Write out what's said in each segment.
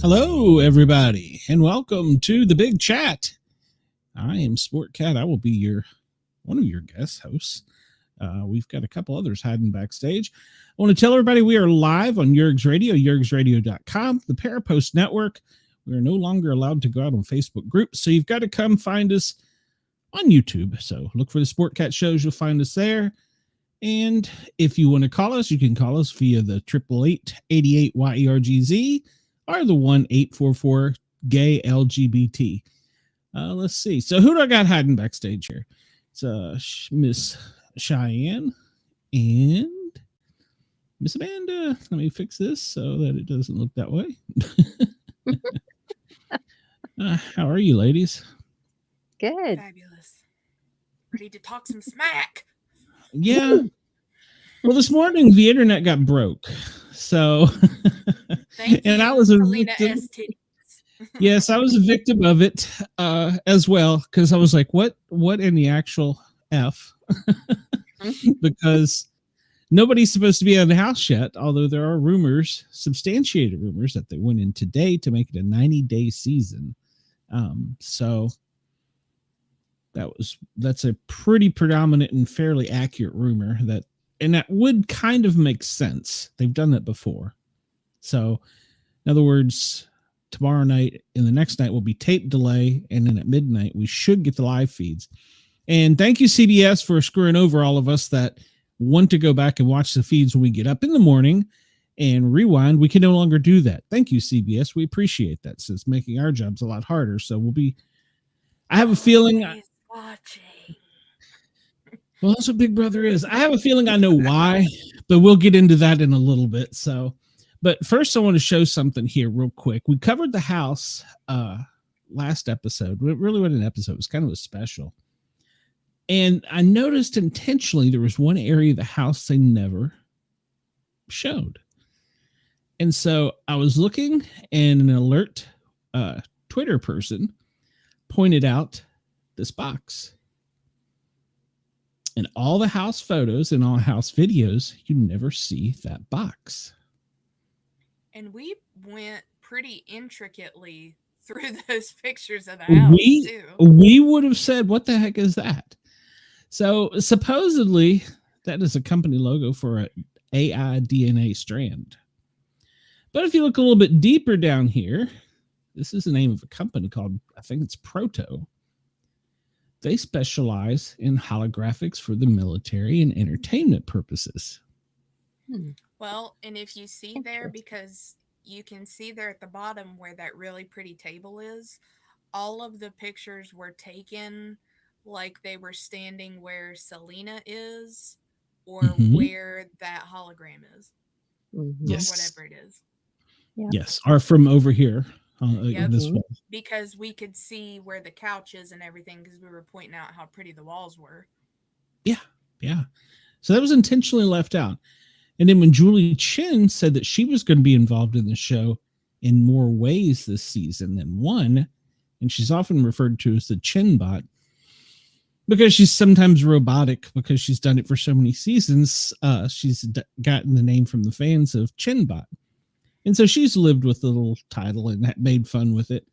Hello, everybody, and welcome to the Big Chat. I am Sport Cat. I will be one of your guest hosts. We've got a couple others hiding backstage. I want to tell everybody we are live on Yergs Radio, yergsradio.com, the Parapost Network. We are no longer allowed to go out on Facebook groups, so you've got to come find us on YouTube. So look for the Sport Cat shows. You'll find us there. And if you want to call us, you can call us via the 888-88-YERGZ. Or the 1-844-GAY-LGBT. Let's see. So who do I got hiding backstage here? It's Miss Cheyenne and Miss Amanda. Let me fix this so that it doesn't look that way. How are you, ladies? Good. Fabulous. Ready to talk some smack. Yeah. Well, this morning the internet got broke. So and I was a victim. Yes, I was a victim of it as well, because I was like, what in the actual F? Because nobody's supposed to be out of the house yet, although there are rumors, substantiated rumors, that they went in today to make it a 90-day season. So that's a pretty predominant and fairly accurate rumor, and that would kind of make sense. They've done that before. So, in other words, tomorrow night and the next night will be tape delay, and then at midnight we should get the live feeds. And thank you, CBS, for screwing over all of us that want to go back and watch the feeds when we get up in the morning and rewind. We can no longer do that. Thank you, CBS. We appreciate that. So it's making our jobs a lot harder. So I have a feeling. Watching. Well, that's what Big Brother is. I have a feeling I know why, but we'll get into that in a little bit. But first I want to show something here real quick. We covered the house last episode. It really wasn't an episode. It was kind of a special. And I noticed intentionally there was one area of the house they never showed. And so I was looking, and an alert Twitter person pointed out this box. In all the house photos and all house videos, you never see that box. And we went pretty intricately through those pictures of the house, too. We would have said, what the heck is that? So supposedly, that is a company logo for an AI DNA strand. But if you look a little bit deeper down here, this is the name of a company called, I think it's Proto. They specialize in holographics for the military and entertainment purposes. Well, and if you see there, because you can see there at the bottom where that really pretty table is, all of the pictures were taken like they were standing where Selena is, or where that hologram is, or whatever it is. Yeah. Yes, or from over here. This one. Because we could see where the couch is and everything, because we were pointing out how pretty the walls were. Yeah. So that was intentionally left out. And then when Julie Chen said that she was going to be involved in the show in more ways this season than one, and she's often referred to as the Chen bot, because she's sometimes robotic because she's done it for so many seasons. She's gotten the name from the fans of Chinbot. And so she's lived with the little title and made fun with it.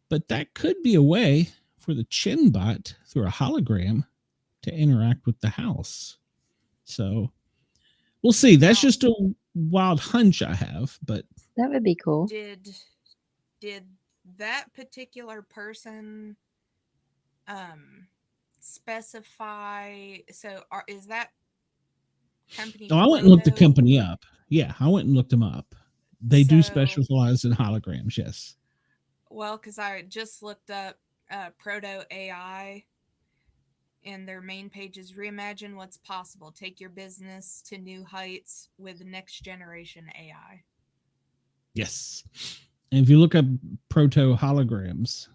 But that could be a way for the Chinbot through a hologram to interact with the house. So we'll see. That's just a wild hunch I have, but that would be cool. Did that particular person specify? So is that company? I went and looked the company up. Yeah, I went and looked them up. They do specialize in holograms, yes. Well, because I just looked up Proto AI, and their main page is reimagine what's possible. Take your business to new heights with next generation AI. Yes. And if you look up proto holograms,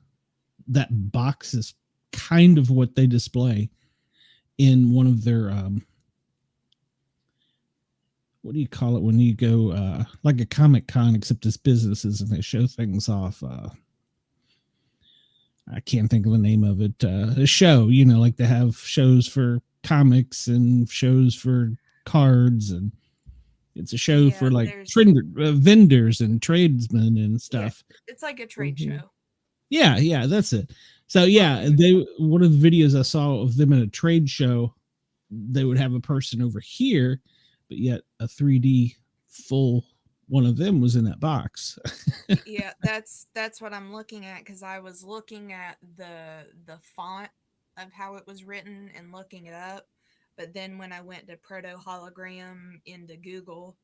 that box is kind of what they display in one of their what do you call it when you go like a Comic Con, except it's businesses and they show things off. I can't think of the name of it. A show, like they have shows for comics and shows for cards, and it's a show for like vendors and tradesmen and stuff. Yeah, it's like a trade show. Yeah, that's it. So yeah, one of the videos I saw of them at a trade show, they would have a person over here, but yet a 3D full one of them was in that box. Yeah, that's what I'm looking at, because I was looking at the font of how it was written and looking it up, but then when I went to proto hologram into Google,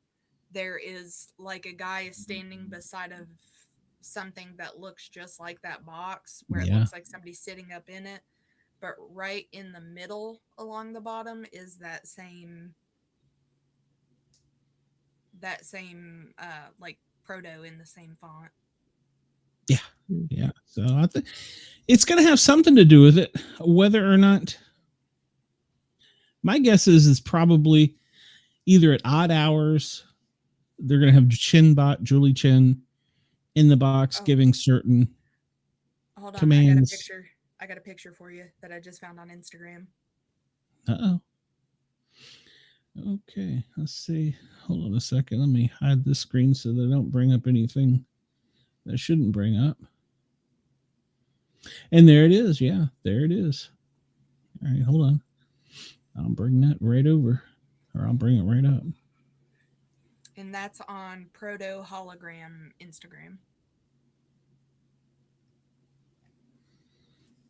there is like a guy standing beside of something that looks just like that box, where it looks like somebody's sitting up in it, but right in the middle along the bottom is that same like proto in the same font. Yeah. So I think it's going to have something to do with it, whether or not. My guess is probably either at odd hours they're going to have Chinbot, Julie Chen, in the box giving certain commands. I got a picture for you that I just found on Instagram. Uh-oh. Okay, let's see. Hold on a second. Let me hide this screen so they don't bring up anything that shouldn't bring up. And there it is. Yeah, there it is. All right, hold on. I'll bring that right over, or I'll bring it right up. And that's on Proto Hologram Instagram.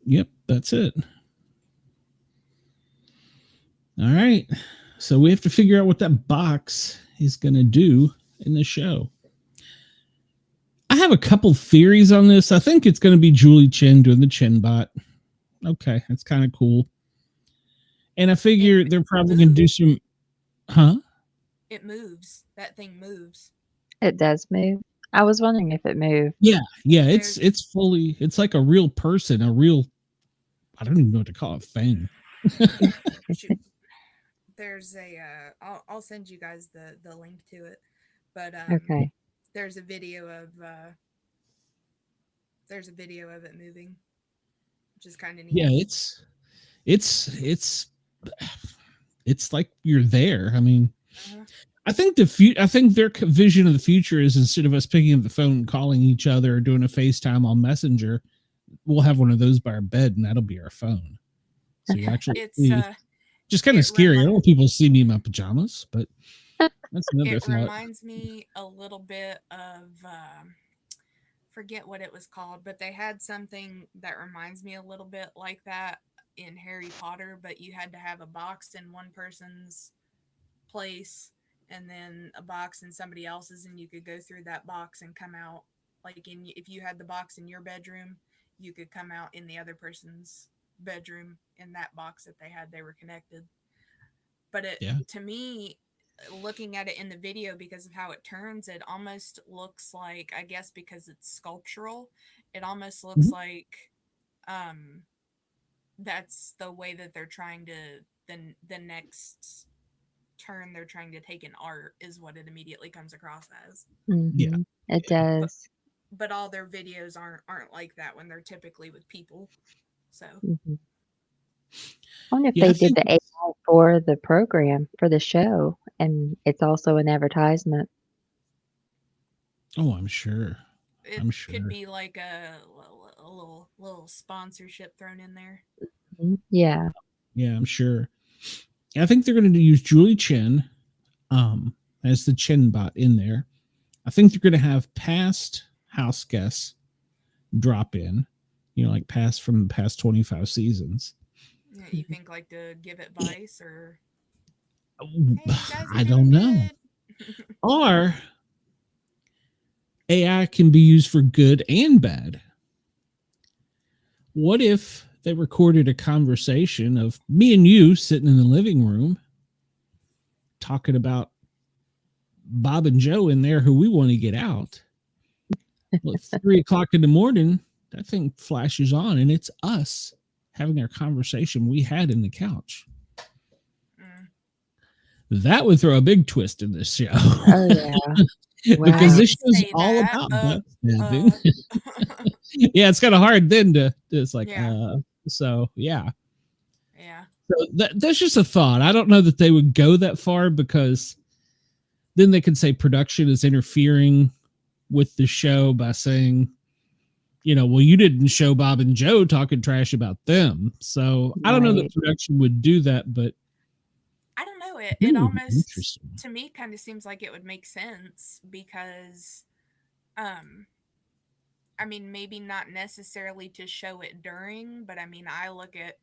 Yep, that's it. All right. So we have to figure out what that box is going to do in the show. I have a couple theories on this. I think it's going to be Julie Chen doing the Chinbot. Okay, that's kind of cool. And I figure they're probably going to do some... Huh? It moves. That thing moves. It does move. I was wondering if it moved. Yeah. It's fully... It's like a real person, a real... I don't even know what to call it, thing. There's a... I'll send you guys the link to it. But okay. There's a video of it moving, which is kind of neat. Yeah, it's like you're there. I mean, I think their vision of the future is, instead of us picking up the phone and calling each other or doing a FaceTime on Messenger, we'll have one of those by our bed, and that'll be our phone. So you actually, it's just kind of scary. I don't want people to see me in my pajamas, but that's another thought. It reminds me a little bit of forget what it was called, but they had something that reminds me a little bit like that in Harry Potter, but you had to have a box in one person's place and then a box in somebody else's, and you could go through that box and come out. Like if you had the box in your bedroom, you could come out in the other person's bedroom in that box that they were connected. But to me, looking at it in the video, because of how it turns, it almost looks like, I guess because it's sculptural, it almost looks like that's the way that they're trying to the next turn they're trying to take in art, is what it immediately comes across as. Yeah, it does. But all their videos aren't like that when they're typically with people. So wonder if Yeah, I they did think the AI for the program, for the show, and it's also an advertisement. oh, I'm sure. It I'm could sure. be like a little sponsorship thrown in there. Yeah. Yeah, I'm sure. I think they're going to use Julie Chen as the Chen bot in there. I think they're going to have past house guests drop in, like past from the past 25 seasons. Yeah, you think like to give advice or hey, you guys are I doing don't know. good. Or AI can be used for good and bad. What if they recorded a conversation of me and you sitting in the living room talking about Bob and Joe in there who we want to get out? Well, it's 3:00 in the morning. That thing flashes on and it's us having our conversation we had in the couch. That would throw a big twist in this show. Oh yeah. Because Wow. this show's all about backstabbing. Yeah, it's kind of hard then to it's like so yeah. So that's just a thought. I don't know that they would go that far because then they could say production is interfering with the show by saying, well, you didn't show Bob and Joe talking trash about them. So I don't know that production would do that, but I don't know. It almost to me kind of seems like it would make sense because, I mean, maybe not necessarily to show it during, but I mean, I look at,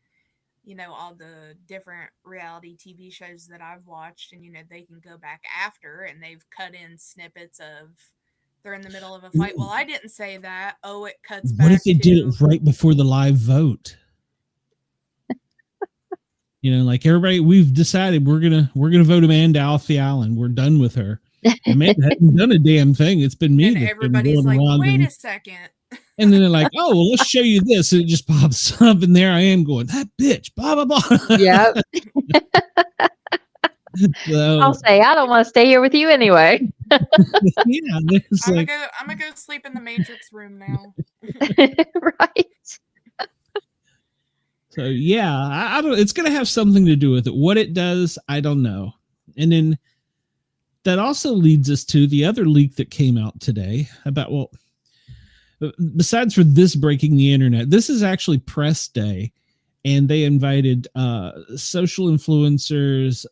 all the different reality TV shows that I've watched and, they can go back after and they've cut in snippets of they're in the middle of a fight. Well, I didn't say that. Oh, it cuts back. What if they did it right before the live vote? Like everybody, we've decided we're gonna vote Amanda off the island. We're done with her. Amanda hasn't done a damn thing. It's been me. And that's everybody's been like, wait a second. And then they're like, oh, well, let's show you this. And it just pops up, and there I am going, that bitch, blah, blah, blah. Yep. So, I'll say, I don't want to stay here with you anyway. Yeah, I'm gonna go sleep in the Matrix room now. Right. So yeah, I don't. It's gonna have something to do with it. What it does, I don't know. And then that also leads us to the other leak that came out today about besides for this breaking the internet, this is actually press day. And they invited social influencers,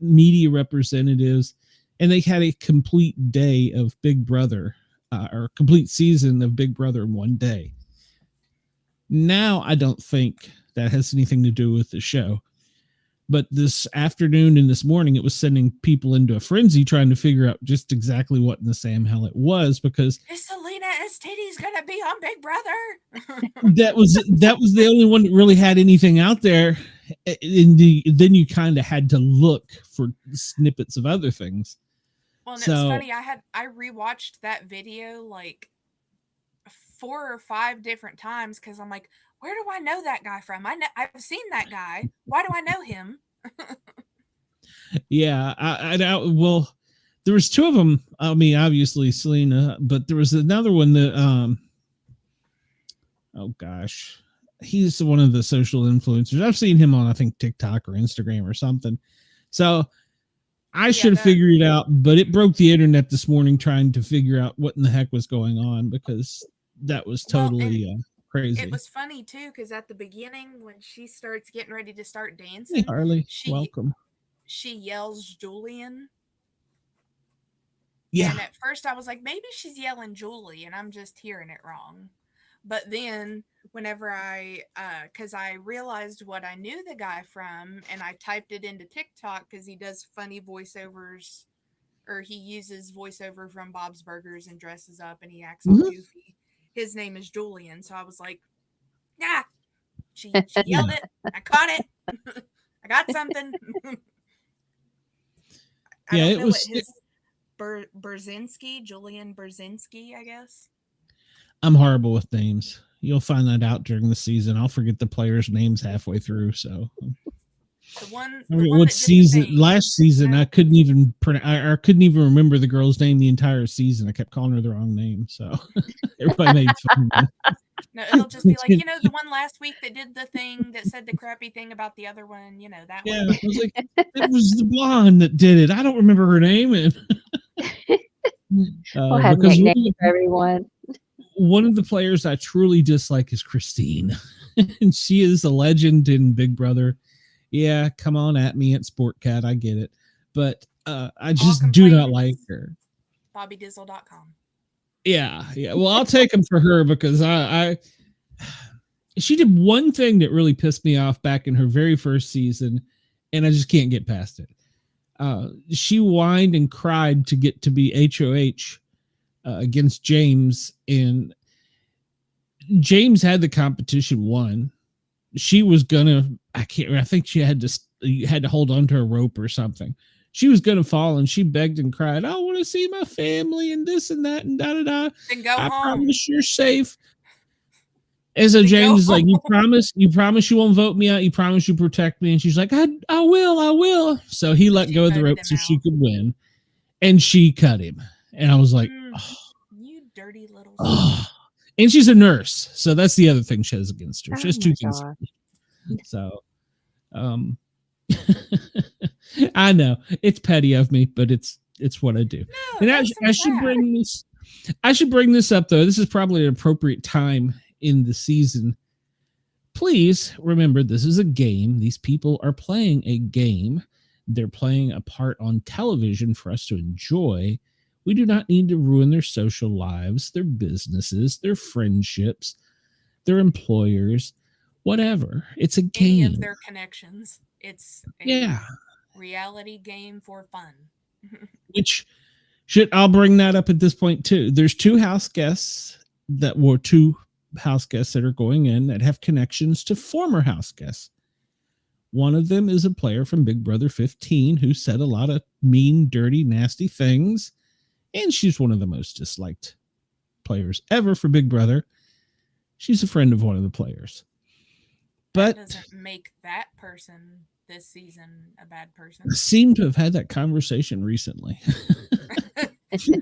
media representatives, and they had a complete day of Big Brother, or a complete season of Big Brother in one day. Now, I don't think that has anything to do with the show. But this afternoon and this morning, it was sending people into a frenzy trying to figure out just exactly what in the Sam hell it was, because is Selena STD's gonna be on Big Brother? that was the only one that really had anything out there. Then you kind of had to look for snippets of other things. Well, and it was funny. I rewatched that video like 4 or 5 different times because I'm like, where do I know that guy from? I've seen that guy. Why do I know him? Yeah, well, there was 2 of them. I mean, obviously Selena, but there was another one that oh gosh, he's one of the social influencers. I've seen him on, I think, TikTok or Instagram or something. So I should have figured it out, but it broke the internet this morning trying to figure out what in the heck was going on, because that was totally crazy. It was funny too, because at the beginning when she starts getting ready to start dancing, hey Harley, welcome. She yells Julian. Yeah. And at first I was like, maybe she's yelling Julie and I'm just hearing it wrong. But then whenever because I realized what I knew the guy from, and I typed it into TikTok because he does funny voiceovers, or he uses voiceover from Bob's Burgers and dresses up and he acts all goofy. His name is Julian. So I was like, yeah, she yelled it. I caught it. I got something. I don't know what his Berzinski, Julian Berzinski, I guess. I'm horrible with names. You'll find that out during the season. I'll forget the players' names halfway through. So the one what season? Last season, I couldn't even I couldn't even remember the girl's name the entire season. I kept calling her the wrong name, so everybody made fun of me. No, it'll just be like, the one last week that did the thing that said the crappy thing about the other one, that Yeah, one. I was like, it was the blonde that did it. I don't remember her name. And We'll have because nicknames for everyone. one of the players I truly dislike is Christine, and she is a legend in Big Brother. Yeah, come on at me at Sportcat, I get it, but I just do not like her. BobbyDizzle.com. Yeah. Well, I'll take them for her because she did one thing that really pissed me off back in her very first season, and I just can't get past it. She whined and cried to get to be HOH against James, and James had the competition won. She was gonna, I think she had to hold on to a rope or something. She was gonna fall, and she begged and cried, I want to see my family and this and that and da da da. Then go I home. promise you're safe. And so James is like, you promise you won't vote me out. You promise you protect me. And she's like, I will. So he let go of the rope so she could win. And she cut him. And I was like, you dirty little And she's a nurse. So that's the other thing she has against her. She has two things. So I know it's petty of me, but it's what I do. No, and I should bring this up though. This is probably an appropriate time in the season. Please remember, this is a game. These people are playing a game. They're playing a part on television for us to enjoy. We do not need to ruin their social lives, their businesses, their friendships, their employers, whatever. It's a game. Any of their connections. It's a reality game for fun. Which I'll bring that up at this point too. There's two house guests that are going in that have connections to former house guests. One of them is a player from Big Brother 15 who said a lot of mean, dirty, nasty things. And she's one of the most disliked players ever for Big Brother. She's a friend of one of the players. But that doesn't make that person this season a bad person. I seem to have had that conversation recently.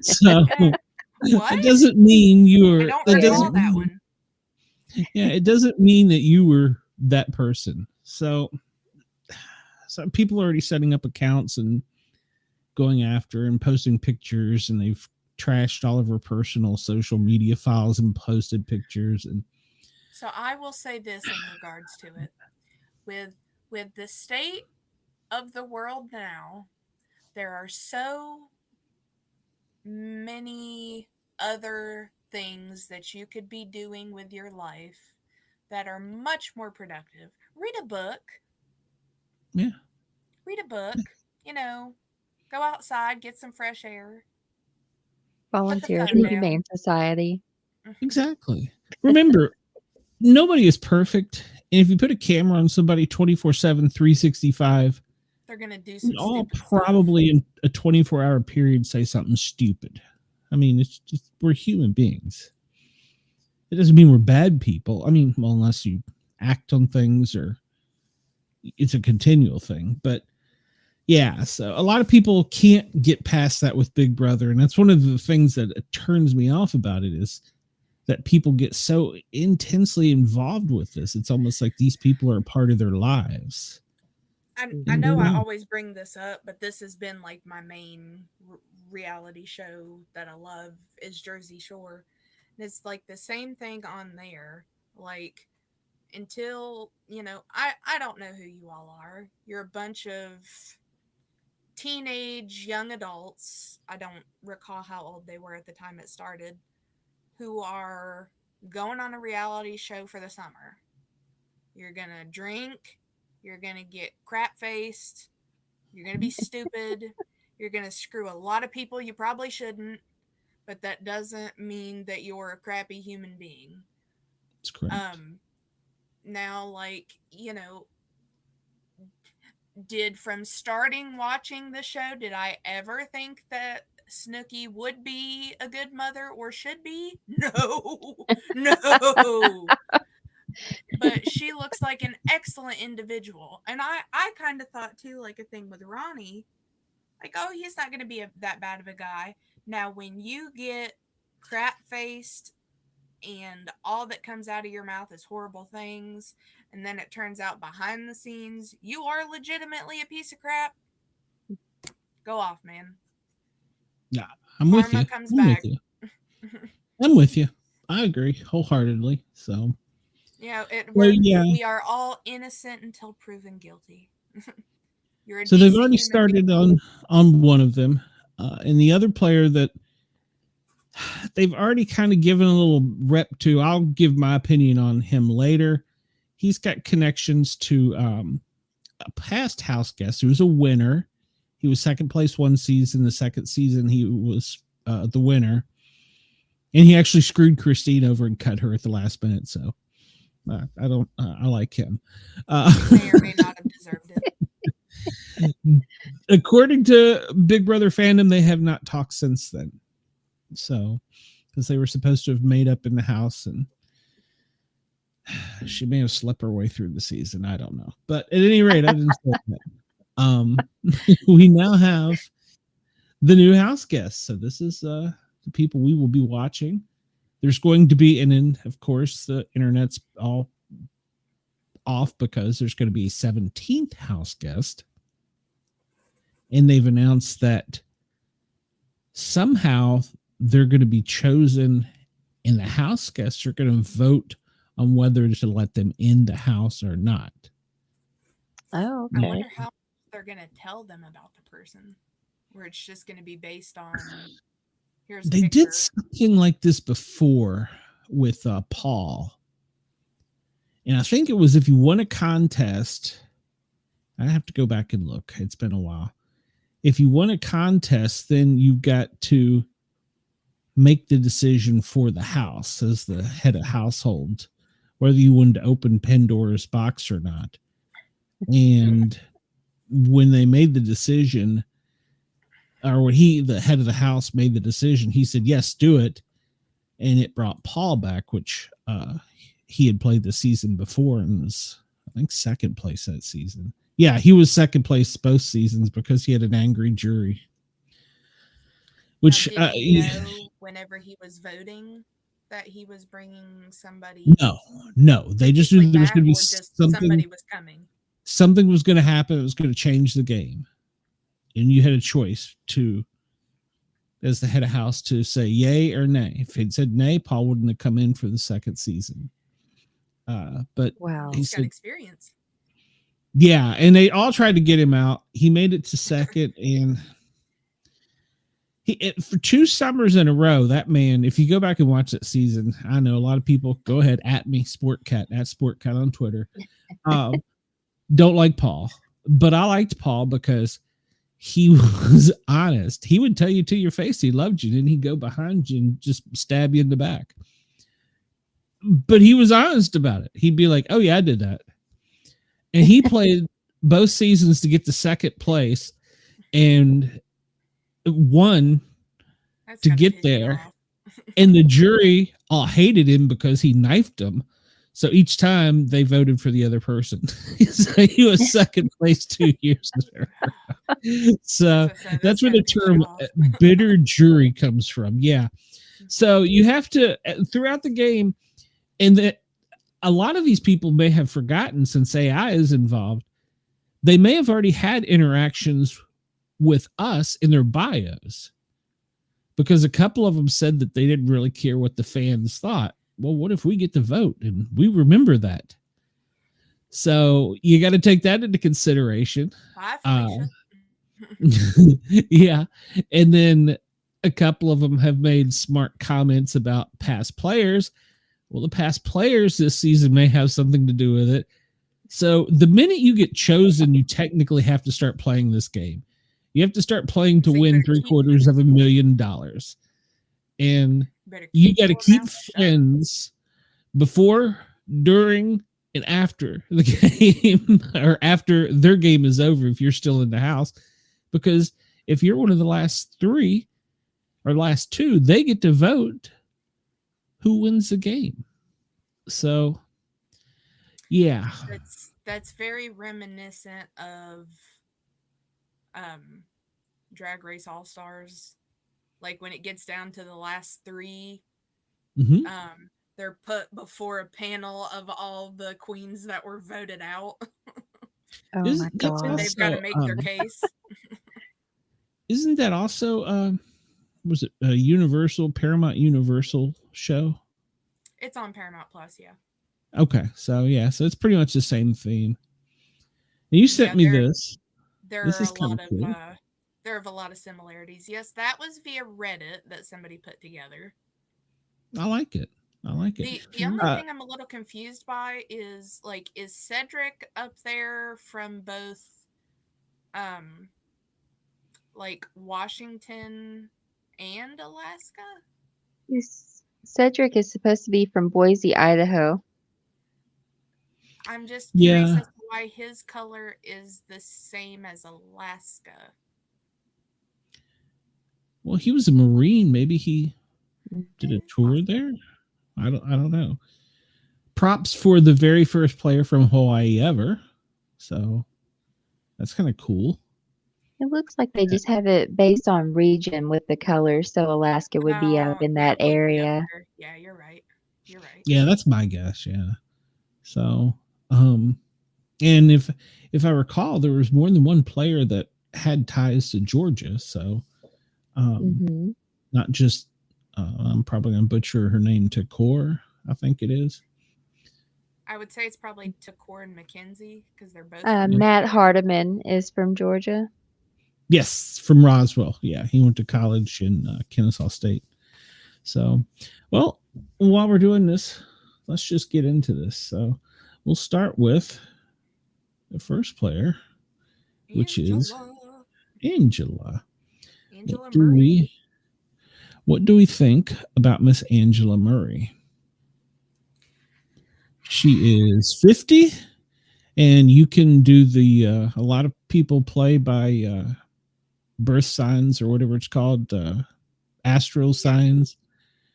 So what? It doesn't mean you're. I don't recall that one. Yeah, it doesn't mean that you were that person. So people are already setting up accounts and going after and posting pictures, and they've trashed all of her personal social media files and posted pictures. And so I will say this in regards to it. With the state of the world now, there are so many other things that you could be doing with your life that are much more productive. Read a book. Yeah. Read a book. Go outside, get some fresh air. Volunteer at the Humane Society. Exactly. Remember, nobody is perfect. And if you put a camera on somebody 24/7, 365, they're going to do some all probably in a 24-hour period say something stupid. I mean, it's just, we're human beings. It doesn't mean we're bad people. I mean, well, unless you act on things or it's a continual thing. But yeah, so a lot of people can't get past that with Big Brother. And that's one of the things that turns me off about it, is that people get so intensely involved with this. It's almost like these people are a part of their lives. I know I always bring this up, but this has been like my main reality show that I love is Jersey Shore. And it's like the same thing on there. Like, until, I don't know who you all are. You're a bunch of teenage young adults. I don't recall how old they were at the time it started, who are going on a reality show for the summer. You're going to drink. You're going to get crap-faced. You're going to be stupid. You're going to screw a lot of people you probably shouldn't. But that doesn't mean that you're a crappy human being. That's correct. Now, did from starting watching the show, did I ever think that Snooki would be a good mother or should be? No. But she looks like an excellent individual. And I kind of thought too, like a thing with Ronnie, like, oh, he's not going to be that bad of a guy. Now, when you get crap-faced and all that comes out of your mouth is horrible things, and then it turns out behind the scenes you are legitimately a piece of crap, go off, man. Yeah, I'm with Karma you. comes I'm with back. you. I'm with you. I agree wholeheartedly. So, yeah. We are all innocent until proven guilty. You're a So they've decent already human being. started on one of them, and the other player that they've already kind of given a little rep to. I'll give my opinion on him later. He's got connections to a past house guest who was a winner. He was second place one season. The second season, he was the winner. And he actually screwed Christine over and cut her at the last minute. So I don't, I like him. May or may not have deserved it. According to Big Brother fandom, they have not talked since then. So, because they were supposed to have made up in the house, and she may have slept her way through the season. I don't know. But at any rate, I didn't say that. We now have the new house guests. So this is the people we will be watching. There's going to be, and then of course the internet's all off because there's going to be a 17th house guest. And they've announced that somehow they're going to be chosen, and the house guests are going to vote on whether to let them in the house or not. Oh, I okay. wonder how they're going to tell them about the person, where it's just going to be based on here's a They picture. did something like this before with Paul. And I think it was if you won a contest, I have to go back and look. It's been a while. If you won a contest, then you got to make the decision for the house as the head of household, whether you wanted to open Pandora's box or not. And when they made the decision, or when the head of the house made the decision, he said, yes, do it. And it brought Paul back, which he had played the season before and was, I think, second place that season. Yeah, he was second place both seasons because he had an angry jury. Which did he know whenever he was voting that he was bringing somebody? No, they just knew there was going to be somebody was coming. Something was going to happen. It was going to change the game, and you had a choice to, as the head of house, to say yay or nay. If he'd said nay, Paul wouldn't have come in for the second season. But wow, he's got experience. Yeah, and they all tried to get him out. He made it to second, and for 2 summers in a row, that man, if you go back and watch that season, I know a lot of people, go ahead, at me, Sportcat, at Sportcat on Twitter, don't like Paul. But I liked Paul because he was honest. He would tell you to your face he loved you, then he'd go behind you and just stab you in the back. But he was honest about it. He'd be like, oh, yeah, I did that. And he played both seasons to get to second place and won to get there. And the jury all hated him because he knifed them. So each time they voted for the other person. So he was second place 2 years in a row. So that's where the term bitter jury comes from. Yeah. So you have to, throughout the game, and that a lot of these people may have forgotten, since AI is involved, they may have already had interactions with us in their bios, because a couple of them said that they didn't really care what the fans thought. Well, what if we get to vote and we remember that? So you got to take that into consideration. Yeah. And then a couple of them have made smart comments about past players. Well, the past players this season may have something to do with it. So the minute you get chosen, you technically have to start playing this game. You have to start playing to win $750,000. And you got to keep friends before, during, and after the game, or after their game is over if you're still in the house. Because if you're one of the last 3 or last 2, they get to vote who wins the game. So, yeah. That's very reminiscent of Drag Race All-Stars. Like when it gets down to the last 3, they're put before a panel of all the queens that were voted out. Oh my That's And god. they've got to also make their case. isn't that also was it a Universal Paramount Universal show? It's on Paramount Plus, yeah. Okay, so yeah, so it's pretty much the same theme. And you sent Yeah, me this. there This are is a kind lot of of cool. there are a lot of similarities. Yes, that was via Reddit that somebody put together. I like it. I like it. The only Uh, thing I'm a little confused by is like, is Cedric up there from both um like Washington and Alaska? Cedric is supposed to be from Boise, Idaho. I'm just curious yeah. as to why his color is the same as Alaska. Well, he was a Marine. Maybe he did a tour Possibly. there. I don't know. Props for the very first player from Hawaii ever. So that's kind of cool. It looks like they just have it based on region with the colors, so Alaska would be up Oh, in it that would be up area. there. Yeah, you're right. You're right. Yeah, that's my guess. Yeah. So, and if I recall, there was more than one player that had ties to Georgia. So, Hmm. not just I'm probably gonna butcher her name, Takor, I think it is. I would say it's probably Takor and Mackenzie because they're both from Matt Georgia. Hardiman is from Georgia. Yes, from Roswell. Yeah, he went to college in Kennesaw State. So, well, while we're doing this, let's just get into this. So, we'll start with the first player, which is Angela. Angela What do Murray. we what do we think about Miss Angela Murray? She is 50, and you can do the a lot of people play by birth signs or whatever it's called, astral signs.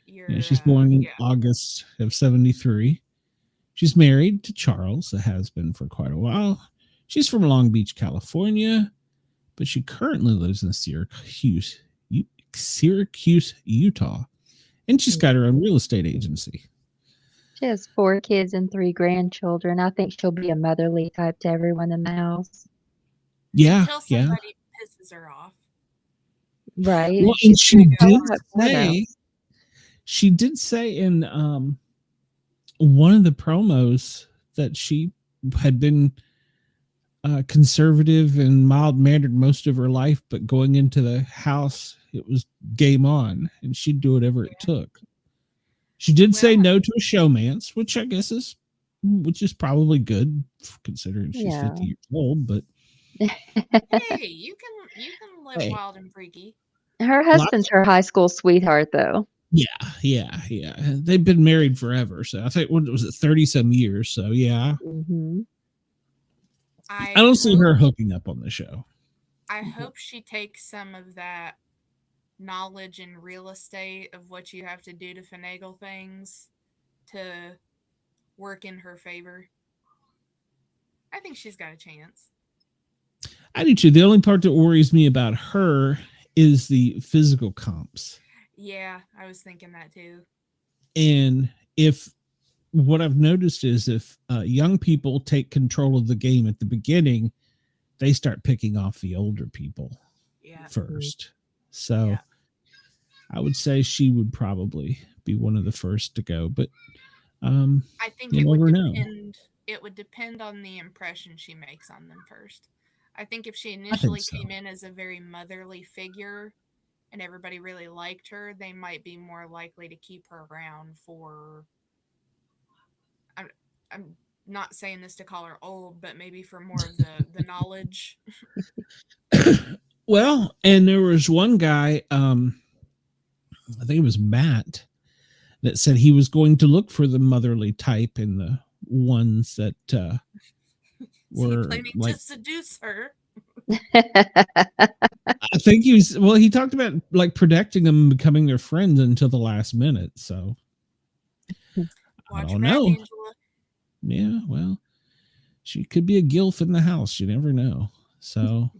Yeah, You're she's born in yeah. August of 73. She's married to Charles, that has been for quite a while. She's from Long Beach, California, but she currently lives in Syracuse, Utah. And she's got her own real estate agency. She has 4 kids and 3 grandchildren. I think she'll be a motherly type to everyone in the house. Yeah, Until yeah. somebody pisses her off. Right. Well, She's and gonna go up for though. she did say in one of the promos that she had been conservative and mild mannered most of her life, but going into the house, it was game on, and she'd do whatever it took. She did say no to a showmance, which I guess is probably good considering she's 50 years old. But hey, you can live wild and freaky. Her husband's her high school sweetheart, though. Yeah. They've been married forever, so I think what was it, 30 some years. So yeah, I don't see her hooking up on the show. I hope she takes some of that knowledge in real estate of what you have to do to finagle things to work in her favor. I think she's got a chance. I do too. The only part that worries me about her is the physical comps. Yeah, I was thinking that too. And if what I've noticed is if young people take control of the game at the beginning, they start picking off the older people first. So I would say she would probably be one of the first to go, but I think it would depend. It would depend on the impression she makes on them first. I think if she initially came in as a very motherly figure and everybody really liked her, they might be more likely to keep her around for. I'm not saying this to call her old, but maybe for more of the knowledge. Well, and there was one guy, I think it was Matt, that said he was going to look for the motherly type in the ones that were planning like to seduce her. I think he talked about like protecting them and becoming their friends until the last minute. So I don't know. Angela. Yeah, well, she could be a gilf in the house. You never know. So,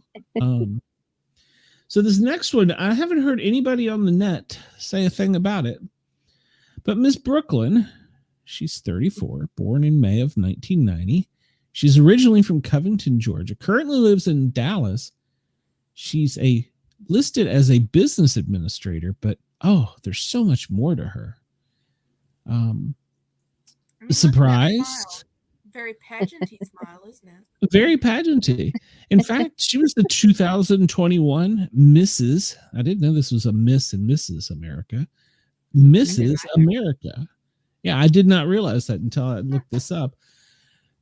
so this next one, I haven't heard anybody on the net say a thing about it. But Miss Brooklyn, She's 34, born in May of 1990. She's originally from Covington, Georgia, currently lives in Dallas. She's listed as a business administrator, but there's so much more to her. I mean, look at that Surprise. smile. Very pageanty smile, isn't it? Very pageanty. In fact, she was the 2021 Mrs. I didn't know this was a Miss and Mrs. America. Mrs. America. Yeah, I did not realize that until I looked this up.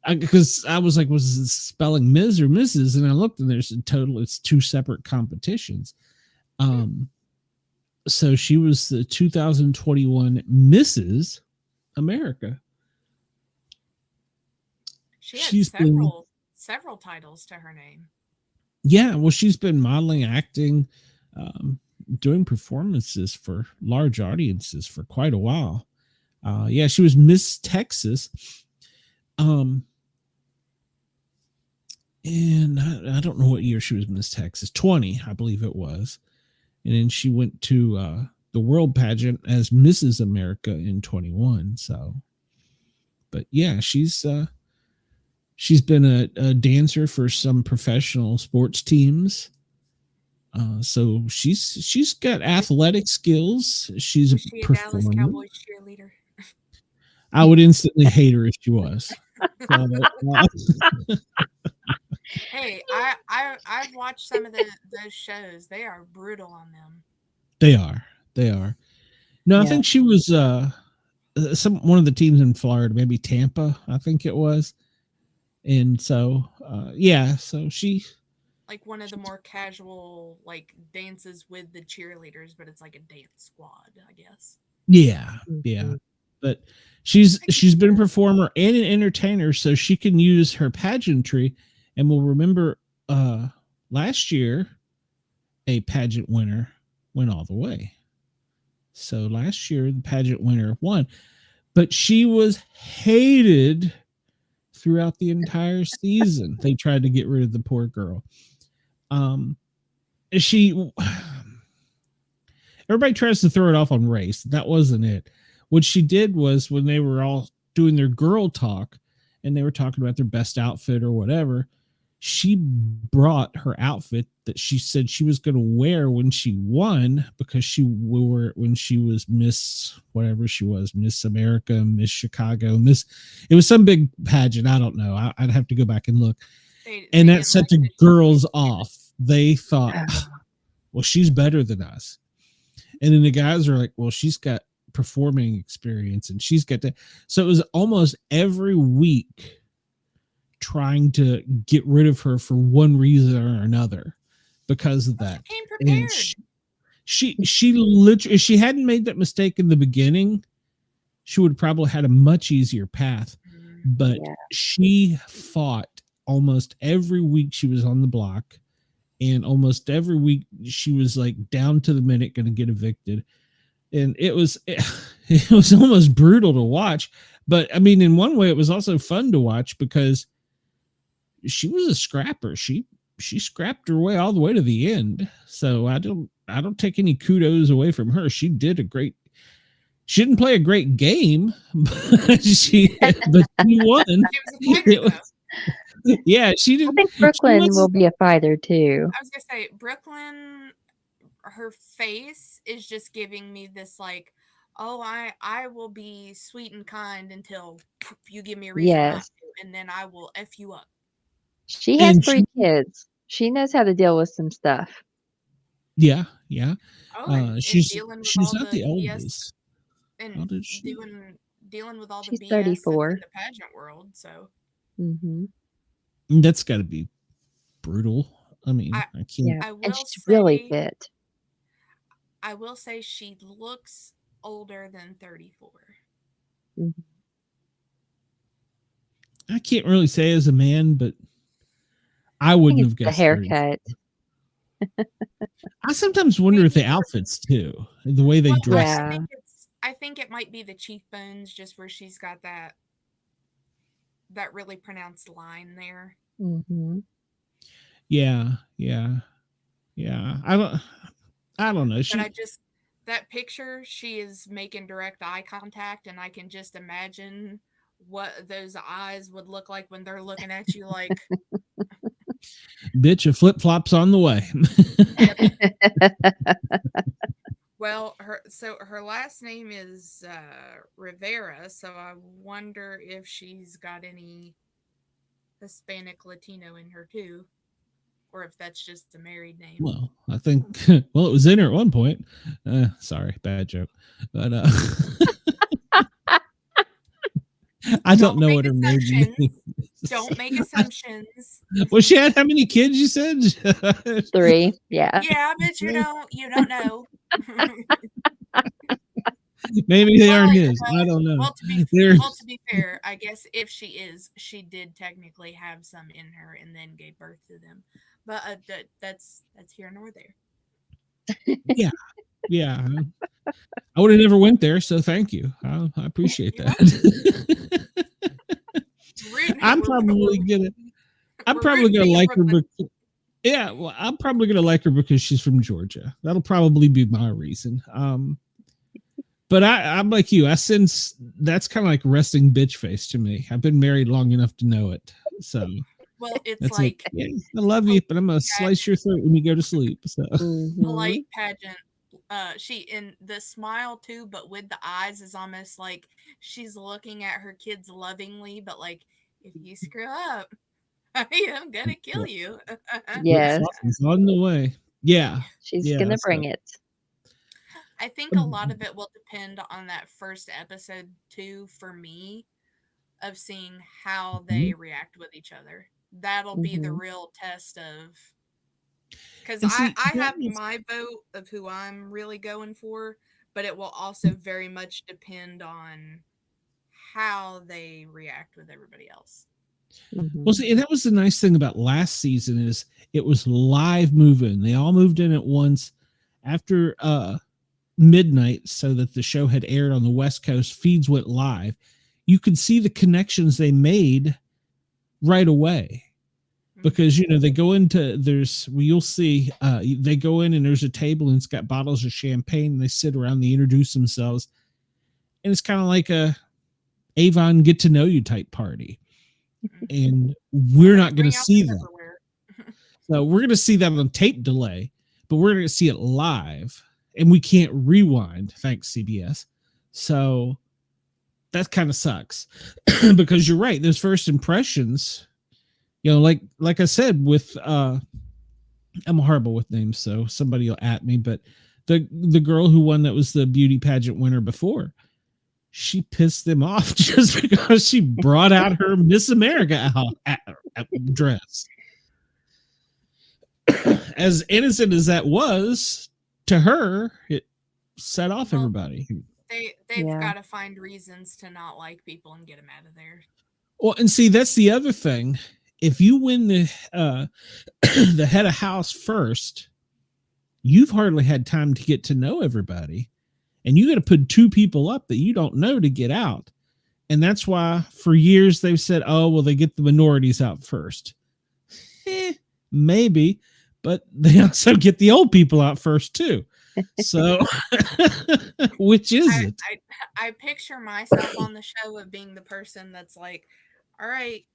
Because I was like, was it spelling Ms. or Mrs.? And I looked, and there's it's two separate competitions. So she was the 2021 Mrs. America. She's several titles to her name. Yeah, well, she's been modeling, acting, doing performances for large audiences for quite a while. Yeah, she was Miss Texas. And I don't know what year she was Miss Texas. 20, I believe it was. And then she went to the World Pageant as Mrs. America in 21. So, but yeah, she's been a dancer for some professional sports teams. So she's got athletic skills. She's was she a Dallas Cowboys cheerleader? I would instantly hate her if she was. Hey, I've watched some of those shows. They are brutal on them. They are. No, yeah. I think she was one of the teams in Florida, maybe Tampa, I think it was. And so so she like one of the more casual like dances with the cheerleaders, but it's like a dance squad, I guess. Yeah. But she's been a performer and an entertainer, so she can use her pageantry. And we'll remember last year a pageant winner went all the way. So last year the pageant winner won, but she was hated throughout the entire season. They tried to get rid of the poor girl. Everybody tries to throw it off on race. That wasn't it. What she did was, when they were all doing their girl talk and they were talking about their best outfit or whatever, she brought her outfit that she said she was going to wear when she won, because she wore it when she was Miss whatever she was, Miss America, Miss Chicago, it was some big pageant. I don't know. I'd have to go back and look. And that set the girls off. They thought, well, she's better than us. And then the guys are like, well, she's got performing experience and she's got that. So it was almost every week trying to get rid of her for one reason or another because of that. She came prepared. And she literally, if she hadn't made that mistake in the beginning, she would probably had a much easier path. But she fought almost every week she was on the block, and almost every week she was like down to the minute going to get evicted. And it was almost brutal to watch. But I mean, in one way, it was also fun to watch because she was a scrapper. She scrapped her way all the way to the end. So I don't take any kudos away from her. She didn't play a great game, but she won. Yeah, she didn't. I think Brooklyn will be a fighter too. I was gonna say Brooklyn, her face is just giving me this like, oh, I will be sweet and kind until you give me a reason not to, and then I will F you up. She has 3 kids. She knows how to deal with some stuff. Yeah. Oh, she's not the oldest. And dealing with all the BS 34 in the pageant world, so. Mm-hmm. That's got to be brutal. I mean, I can't. Yeah. And she's really fit. I will say she looks older than 34. Mm-hmm. I can't really say as a man, but I wouldn't have guessed the haircut. I sometimes wonder if the outfits too, the way they dress. Yeah. I think it might be the cheekbones, just where she's got that really pronounced line there. Mm-hmm. Yeah. I don't know. But that picture, she is making direct eye contact, and I can just imagine what those eyes would look like when they're looking at you like, Bitch, a flip flop's on the way. yep. Well, her last name is Rivera, so I wonder if she's got any Hispanic Latino in her too, or if that's just a married name. Well, I think well, it was in her at one point. Sorry, bad joke. But I don't know what her maiden name is. Don't make assumptions. Well, she had how many kids you said? 3. Yeah. Yeah, but you don't know. Maybe they aren't his. I don't know. Well, to be fair, I guess if she did technically have some in her and then gave birth to them. But that's here nor there. Yeah. I would have never went there, so thank you. I appreciate that. I'm probably gonna like her because, yeah, well, I'm probably gonna like her because she's from Georgia. That'll probably be my reason. But I'm like you. I sense that's kind of like resting bitch face to me. I've been married long enough to know it. So, well, it's like yeah, I love you, but I'm gonna slice your throat when you go to sleep. So, polite pageant. She in the smile too, but with the eyes is almost like she's looking at her kids lovingly, but like if you screw up, I am gonna kill you. Yes. It's on the way. Yeah, She's gonna bring it. I think a lot of it will depend on that first episode too, for me, of seeing how they react with each other. That'll be the real test of, because I have my vote of who I'm really going for, but it will also very much depend on how they react with everybody else. Well, see, and that was the nice thing about last season is it was live moving. They all moved in at once after midnight, so that the show had aired on the West Coast. Feeds went live. You could see the connections they made right away. Because they go into you'll see they go in and there's a table and it's got bottles of champagne and they sit around, they introduce themselves, and it's kind of like a Avon get to know you type party, and we're not going to see that. So we're going to see that on tape delay, but we're going to see it live, and we can't rewind, thanks CBS. So that kind of sucks because you're right. Those first impressions. Like I said, with I'm horrible with names, so somebody will at me, but the girl who won, that was the beauty pageant winner before, she pissed them off just because she brought out her Miss America dress. As innocent as that was to her, it set off everybody. They've got to find reasons to not like people and get them out of there. Well, and see, that's the other thing. If you win the the head of house first, you've hardly had time to get to know everybody, and you got to put 2 people up that you don't know to get out. And that's why for years they've said, oh, well, they get the minorities out first. Maybe, but they also get the old people out first too. So which is it? I picture myself on the show of being the person that's like, all right,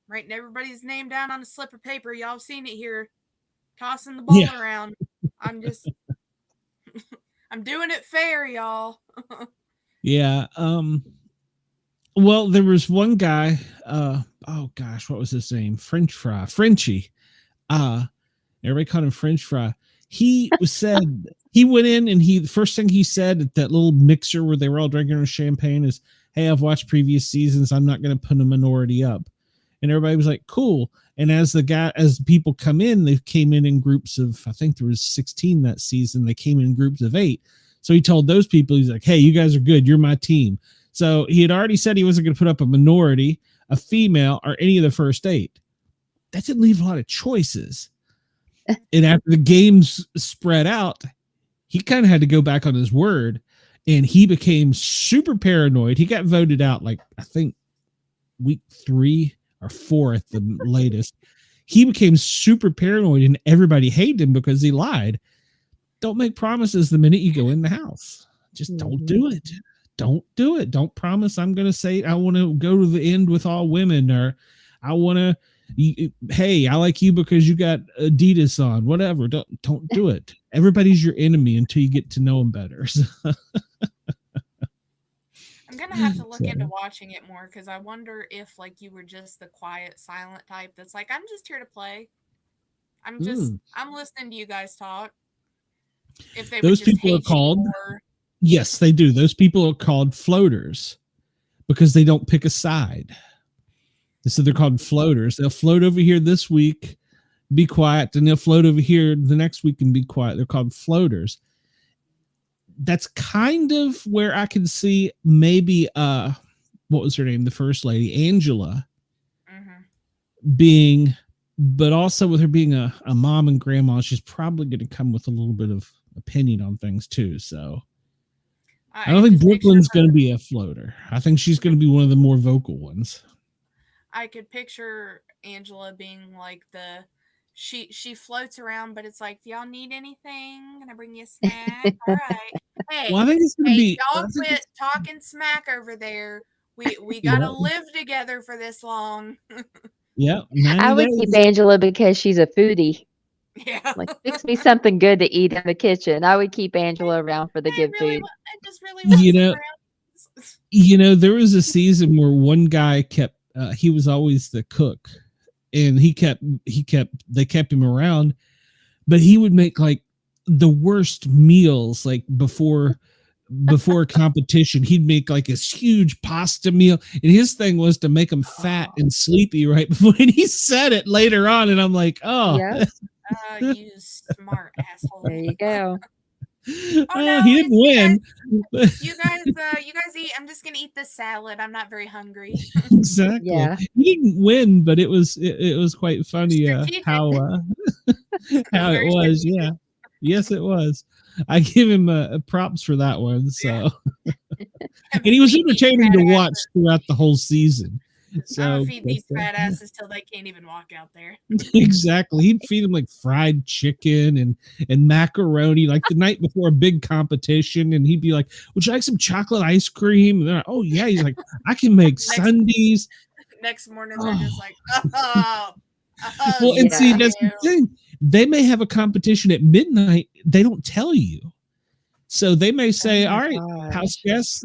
writing everybody's name down on a slip of paper. Y'all have seen it here. Tossing the ball around. I'm doing it fair, y'all. Yeah. Well, there was one guy, oh gosh, what was his name? Frenchie. Everybody called him French Fry. He said he went in and the first thing he said at that little mixer where they were all drinking champagne is, hey, I've watched previous seasons. I'm not going to put a minority up. And everybody was like, cool. And as people come in, they came in groups of, I think there was 16 that season. They came in groups of 8. So he told those people, he's like, hey, you guys are good. You're my team. So he had already said he wasn't going to put up a minority, a female, or any of the first 8. That didn't leave a lot of choices. And after the games spread out, he kind of had to go back on his word, and he became super paranoid. He got voted out, like, I think week 3 or 4 at the latest. He became super paranoid, and everybody hated him because he lied. don't make promises the minute you go in the house. Just don't do Mhm. it. Don't do it. Don't promise I'm going to say I want to go to the end with all women, or I want to. Hey, I like you because you got Adidas on. Whatever. Don't do it. Everybody's your enemy until you get to know them better. I'm gonna have to look into So, watching it more because I wonder if like you were just the quiet, silent type that's like, I'm just here to play. mm. I'm listening to you guys talk. If they would Those just people are hate you called. more. Yes, they do. Those people are called floaters because they don't pick a side. So they're called floaters. They'll float over here this week, be quiet, and they'll float over here the next week and be quiet. They're called floaters. That's kind of where I can see maybe what was her name? The first lady, Angela, being, but also with her being a mom and grandma, she's probably going to come with a little bit of opinion on things too. So I I don't could think just picture Brooklyn's going to her. be a floater. I think she's going to be one of the more vocal ones. I could picture Angela being like the she floats around, but it's like, do y'all need anything? Can I bring you a snack? All right. Well, I Hey, think it's going to hey, be. I y'all think quit it's, talking smack over there. We gotta yeah, live together for this long. yeah, I 90 would keep days. Angela because she's a foodie. Yeah. Like, fix me something good to eat in the kitchen. I would keep Angela around for the good food. I just really want You some know, brownies. there was a season where one guy kept. He was always the cook, and they kept him around, but he would make like the worst meals, like before a competition. He'd make like this huge pasta meal, and his thing was to make him fat Oh, and sleepy right before, and he said it later on, and I'm like, oh, Yep, you smart there asshole. you go. Oh no, he didn't it's you guys. win. You guys eat. I'm just gonna eat this salad. I'm not very hungry. Exactly, Yeah. he didn't win, but it was quite funny Strategic. It was how it very was. strategic. Yeah, yes, it was. I give him props for that one. Yeah. So, I'm and gonna he was feed these entertaining fat to watch asses. throughout the whole season. I'm gonna So, feed these fat asses till they can't even walk out there. exactly, he'd feed him like fried chicken and macaroni like the night before a big competition, and he'd be like, "Would you like some chocolate ice cream?" And they're like, "Oh yeah." He's like, "I can make Next sundaes." next morning they're just Oh. like, oh, Well, and see, Yeah. that's the you. thing. They may have a competition at midnight. They don't tell you. So they may Oh say, my all right, house gosh. guests,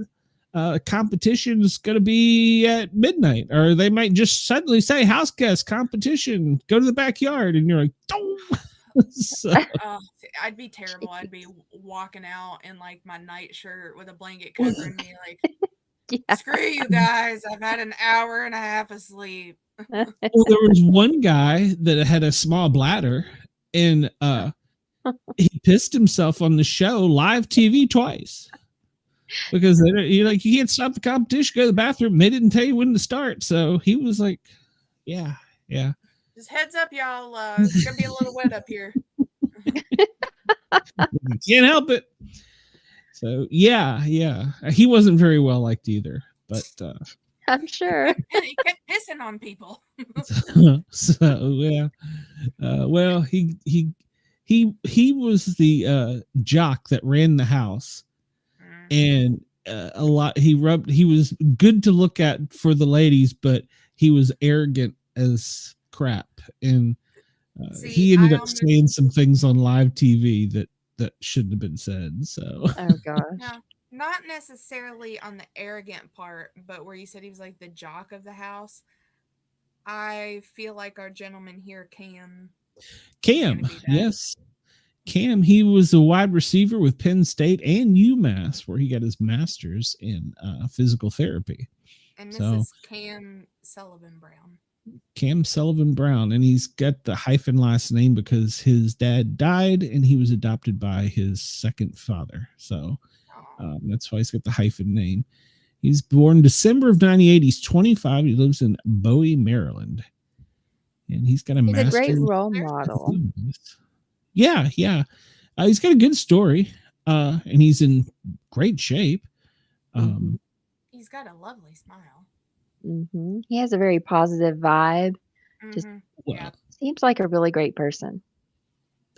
competition is going to be at midnight. Or they might just suddenly say, house guest competition, go to the backyard. And you're like, don't. So, Oh, I'd be terrible. I'd be walking out in like my nightshirt with a blanket covering me, like, Yeah. screw you guys. I've had an hour and a half of sleep. well, there was one guy that had a small bladder, and he pissed himself on the show live TV twice. Because you can't stop the competition, go to the bathroom. They didn't tell you when to start, so he was like, "Yeah, yeah." Just heads up, y'all. It's gonna be a little wet up here. You can't help it. So yeah, yeah. He wasn't very well liked either, but I'm sure. He kept pissing on people. so yeah. Well, he was the jock that ran the house, Mm. and a lot he was good to look at for the ladies, but he was arrogant as crap, and See, he ended I up almost saying some things on live TV that shouldn't have been said. So Oh gosh. no, not necessarily on the arrogant part, but where you said he was like the jock of the house. I feel like our gentleman here, Cam, is gonna Cam, be that. yes, Cam, he was a wide receiver with Penn State and UMass, where he got his master's in physical therapy. And this So is Cam Sullivan Brown. Cam Sullivan Brown, and he's got the hyphen last name because his dad died and he was adopted by his second father. So Oh, that's why he's got the hyphen name. He's born December of 98. He's 25. He lives in Bowie, Maryland. And he's got a He's a master's great in role there's model. business. Yeah, yeah. He's got a good story, and he's in great shape. Um, he's got a lovely smile. He has a very positive vibe. Just Mm-hmm. Yeah. well, seems like a really great person.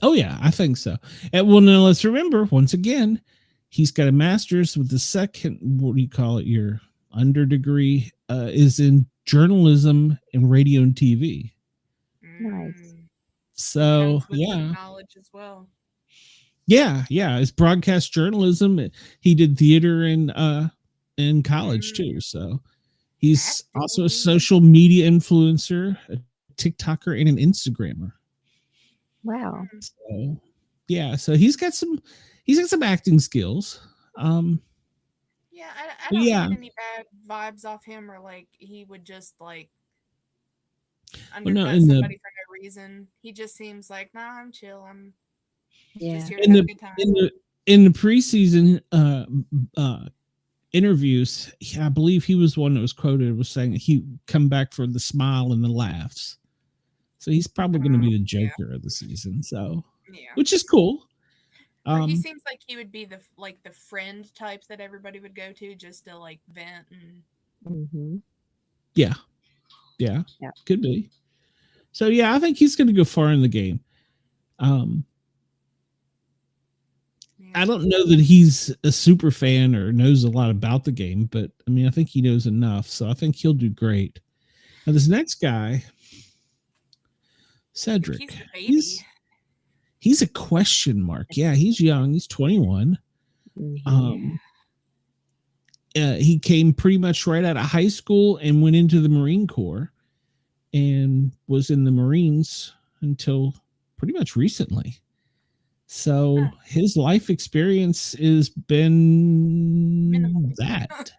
Oh yeah, I think so. And well, now let's remember once again, he's got a master's with the second. What do you call it? Your under degree is in journalism and radio and TV. Nice. Mm, he So comes with some yeah, knowledge as well. yeah. It's broadcast journalism. He did theater in college Mm, too. So he's also a acting. social media influencer, a TikToker, and an Instagrammer. Wow. Mm. So yeah, so he's got some acting skills. Um, Yeah, I but don't yeah, get any bad vibes off him or like he would just like well, no, undercut somebody for no reason. He just seems like, nah, I'm chill. I'm just Yeah. here to in have a the good time. in the in the preseason interviews, I believe he was one that was quoted was saying he come back for the smile and the laughs. So he's probably going to be the Yeah, Joker of the season. So, yeah. which is cool. Or he Um, seems like he would be the friend type that everybody would go to just to like vent and Mm-hmm. yeah, yeah, Yeah. could be. So yeah, I think he's going to go far in the game. Um, yeah. I don't know that he's a super fan or knows a lot about the game, but I mean, I think he knows enough. So I think he'll do great. Now, this next guy, Like Cedric, he's the baby. he's a question mark. Yeah, he's young. He's 21. Mm-hmm. Yeah. Um, he came pretty much right out of high school and went into the Marine Corps and was in the Marines until pretty much recently. Huh. So his life experience has Minimal. been that.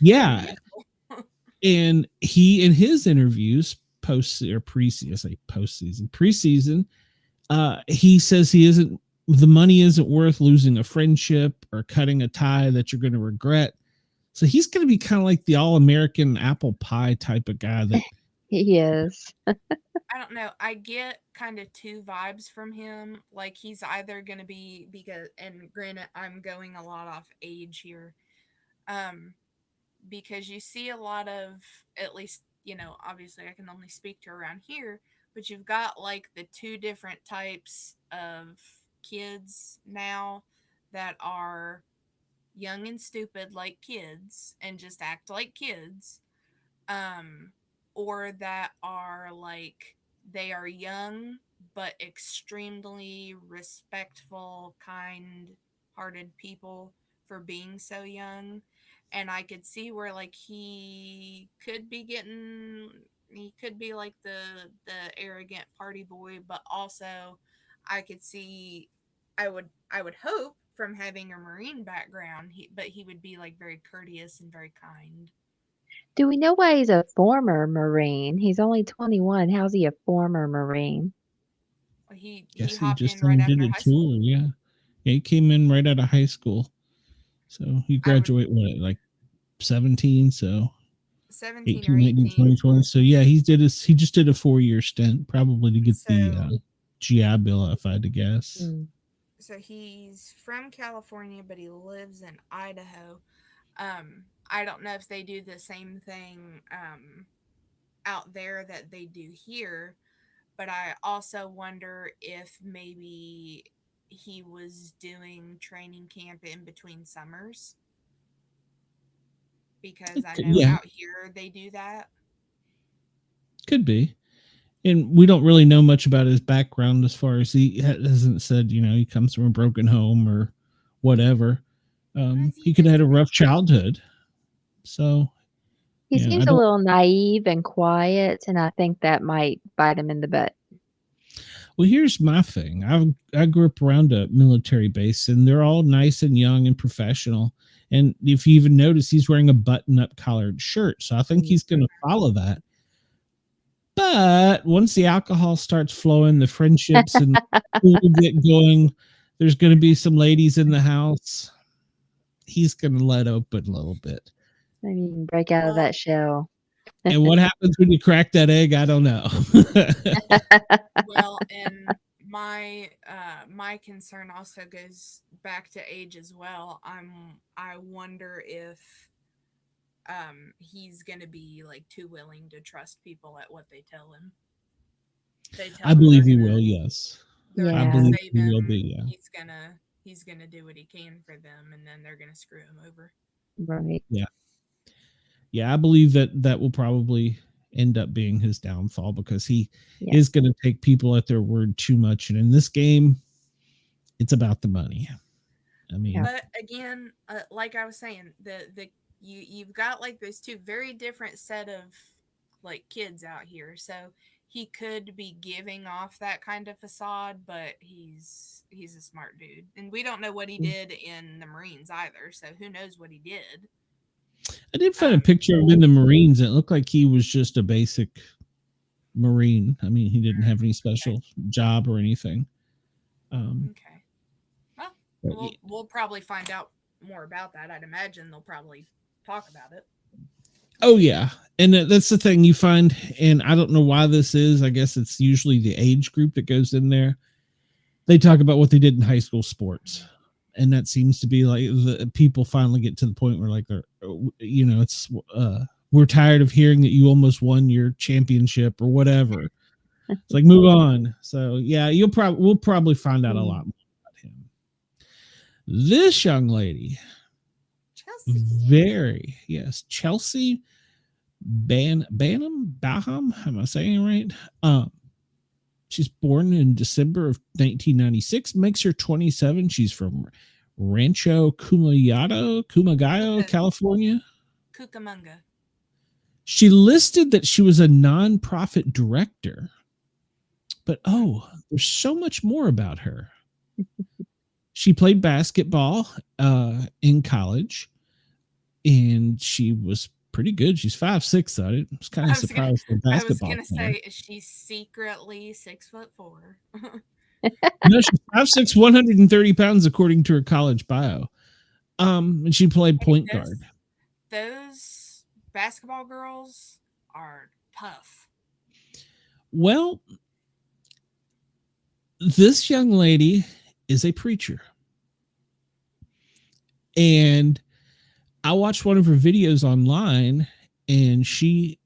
Yeah. Minimal. And he, in his interviews, post or preseason, I say preseason, he says the money isn't worth losing a friendship or cutting a tie that you're going to regret. So he's going to be kind of like the all American apple pie type of guy that, He is. I don't know. I get kind of two vibes from him. Like he's either gonna be because, and granted, I'm going a lot off age here, um, because you see a lot of, at least obviously I can only speak to around here, but you've got like the two different types of kids now that are young and stupid like kids and just act like kids, um, or that are like they are young but extremely respectful, kind-hearted people for being so young. And I could see where like he could be like the arrogant party boy, but also I could see I would hope from having a marine background, but he would be like very courteous and very kind. Do we know why he's a former Marine? He's only 21. How's he a former Marine? He guess he hopped just in right did after a high school. tour. Yeah. Yeah. He came in right out of high school. So he I would graduated what, like 17. So 17 or 18, 19, 18. 20, 20. So yeah, he just did a 4-year stint probably to get the So GI Bill, if I had to guess. Mm. so he's from California, but he lives in Idaho. I don't know if they do the same thing out there that they do here, but I also wonder if maybe he was doing training camp in between summers because I know Yeah, out here they do that. could be. And we don't really know much about his background as far as he hasn't said, he comes from a broken home or whatever. He He could have just had a rough childhood. So, He I seems a don't. little naive and quiet, and I think that might bite him in the butt. Well, here's my thing. I grew up around a military base, and they're all nice and young and professional. And if you even notice, he's wearing a button-up collared shirt, so I think Mm. he's going to follow that. But once the alcohol starts flowing, the friendships and the pool get going, there's going to be some ladies in the house. He's going to let open a little bit. Maybe you can break out of well, that shell. And what happens when you crack that egg? I don't know. and my concern also goes back to age as well. I wonder if he's gonna be like too willing to trust people at what they tell him. They tell I him believe they're he gonna will. Yes. they're I gonna Yeah. believe save he will him. be. Yeah. He's gonna do what he can for them, and then they're gonna screw him over. Right. Yeah. Yeah. I believe that will probably end up being his downfall because he Yeah. is going to take people at their word too much. And in this game, it's about the money. I mean, But again, like I was saying, you've got like those two very different set of like kids out here. So he could be giving off that kind of facade, but he's a smart dude, and we don't know what he did in the Marines either. So who knows what he did? I did find a picture of him in the Marines. It looked like he was just a basic Marine. I mean, he didn't have any special job or anything. Okay. Well, But yeah. we'll probably find out more about that. I'd imagine they'll probably talk about it. Oh yeah, and that's the thing you find, and I don't know why this is. I guess it's usually the age group that goes in there. They talk about what they did in high school sports, and that seems to be like the people finally get to the point where like they're, it's we're tired of hearing that you almost won your championship or whatever. It's like move on. So yeah, we'll probably find out a lot more about him. This young lady, Chelsea Baham. Am I saying it right? She's born in December of 1996. Makes her 27. She's from Rancho Cucamonga, California. Cucamonga. She listed that she was a nonprofit director, but there's so much more about her. She played basketball in college, and she was pretty good. She's 5'6", though. I was kind of surprised for a basketball player. I was gonna say she's secretly 6'4". No, she's 5'6", 130 pounds, according to her college bio. And she played point guard. Those basketball girls are tough. Well, this young lady is a preacher. And I watched one of her videos online, and it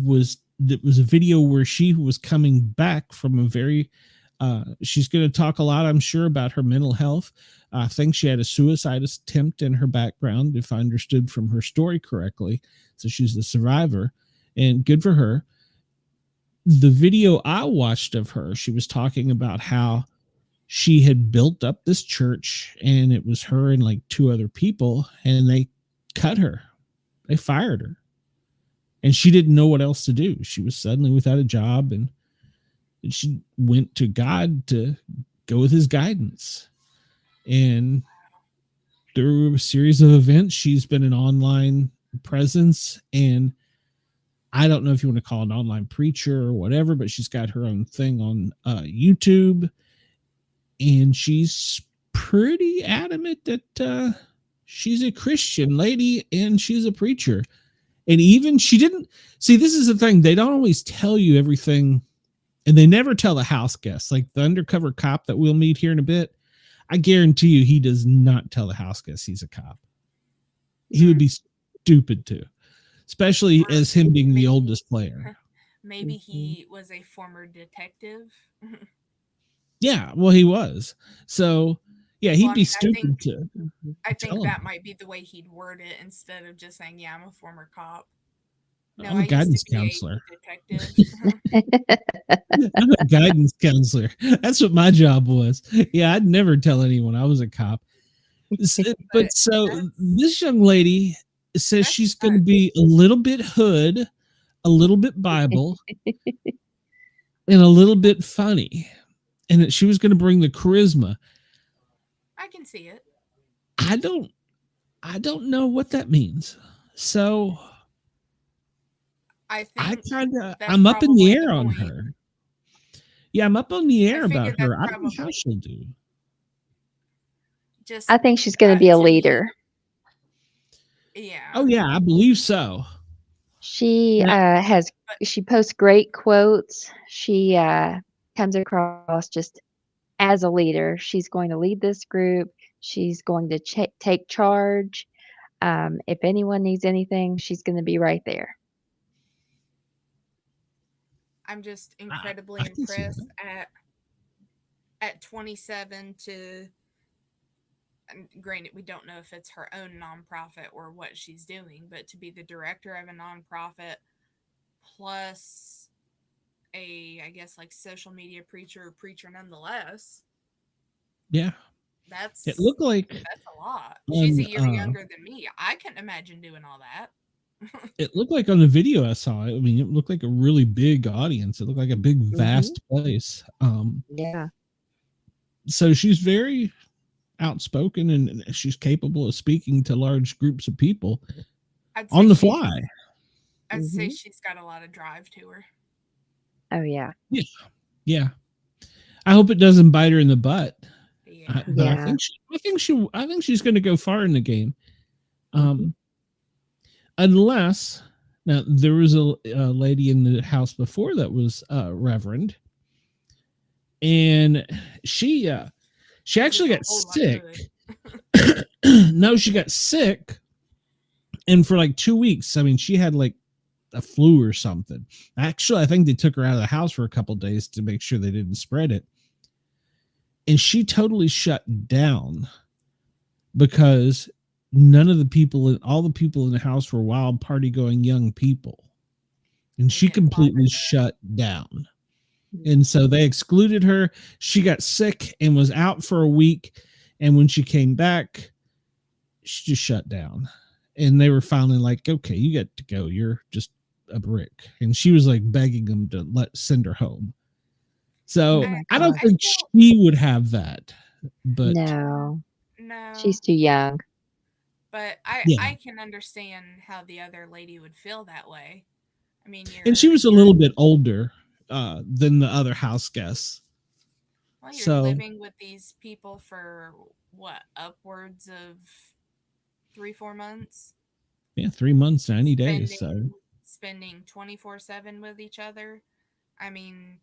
was a video where she was coming back from a very she's going to talk a lot, I'm sure, about her mental health. I think she had a suicide attempt in her background, if I understood from her story correctly. So she's the survivor, and good for her. The video I watched of her, she was talking about how she had built up this church, and it was her and like two other people, and they cut her. They fired her. And she didn't know what else to do. She was suddenly without a job, and she went to God to go with his guidance. And through a series of events, she's been an online presence. And I don't know if you want to call it an online preacher or whatever, but she's got her own thing on YouTube. And she's pretty adamant that she's a Christian lady and she's a preacher. And even she didn't see, this is the thing. They don't always tell you everything. And they never tell the house guests, like the undercover cop that we'll meet here in a bit. I guarantee you he does not tell the house guests he's a cop. He would be stupid to, especially as him being the oldest player. Maybe he was a former detective. Yeah, well, he was. So, yeah, he'd be stupid to. I think that might be the way he'd word it instead of just saying, yeah, I'm a former cop. No, I'm a guidance counselor. Detective. I'm a guidance counselor. That's what my job was. Yeah, I'd never tell anyone I was a cop. But so this young lady says she's going to be a little bit hood, a little bit Bible, and a little bit funny. And that she was going to bring the charisma. I can see it. I don't know what that means. So I'm up in the air on her. Yeah, I'm up on the air about her. I don't know how she'll do. I think she's going to be a leader. Yeah. Oh yeah, I believe so. She she posts great quotes. She comes across just as a leader. She's going to lead this group. She's going to take charge. If anyone needs anything, she's going to be right there. I'm just incredibly impressed at at 27 to, and granted, we don't know if it's her own nonprofit or what she's doing, but to be the director of a nonprofit plus I guess, like social media preacher nonetheless. Yeah. That's It looked like a lot. She's a on year younger than me. I couldn't imagine doing all that. it looked like on the video I saw. I mean, it looked like a really big audience. It looked like a big, vast place. Yeah. So she's very outspoken and she's capable of speaking to large groups of people on the fly. I'd say she's got a lot of drive to her. Oh yeah. Yeah. Yeah. I hope it doesn't bite her in the butt. Yeah. I think she's going to go far in the game. Unless now there was a lady in the house before that was Reverend, and she actually got sick. No, she got sick, and for like 2 weeks. I mean, she had like a flu or something. Actually, I think they took her out of the house for a couple of days to make sure they didn't spread it. And she totally shut down because none of the people, all the people in the house were wild party going young people. And she completely shut down. And so they excluded her. She got sick and was out for a week. And when she came back, she just shut down. And they were finally like, okay, you get to go. You're just a brick. And she was like begging them to send her home. So I don't think she would have that. But no, she's too young. But I can understand how the other lady would feel that way. I mean, and she was a little bit older than the other house guests. Well, you're living with these people for what, upwards of 3-4 months? Yeah, 3 months, 90 days. So spending 24/7 with each other. I mean,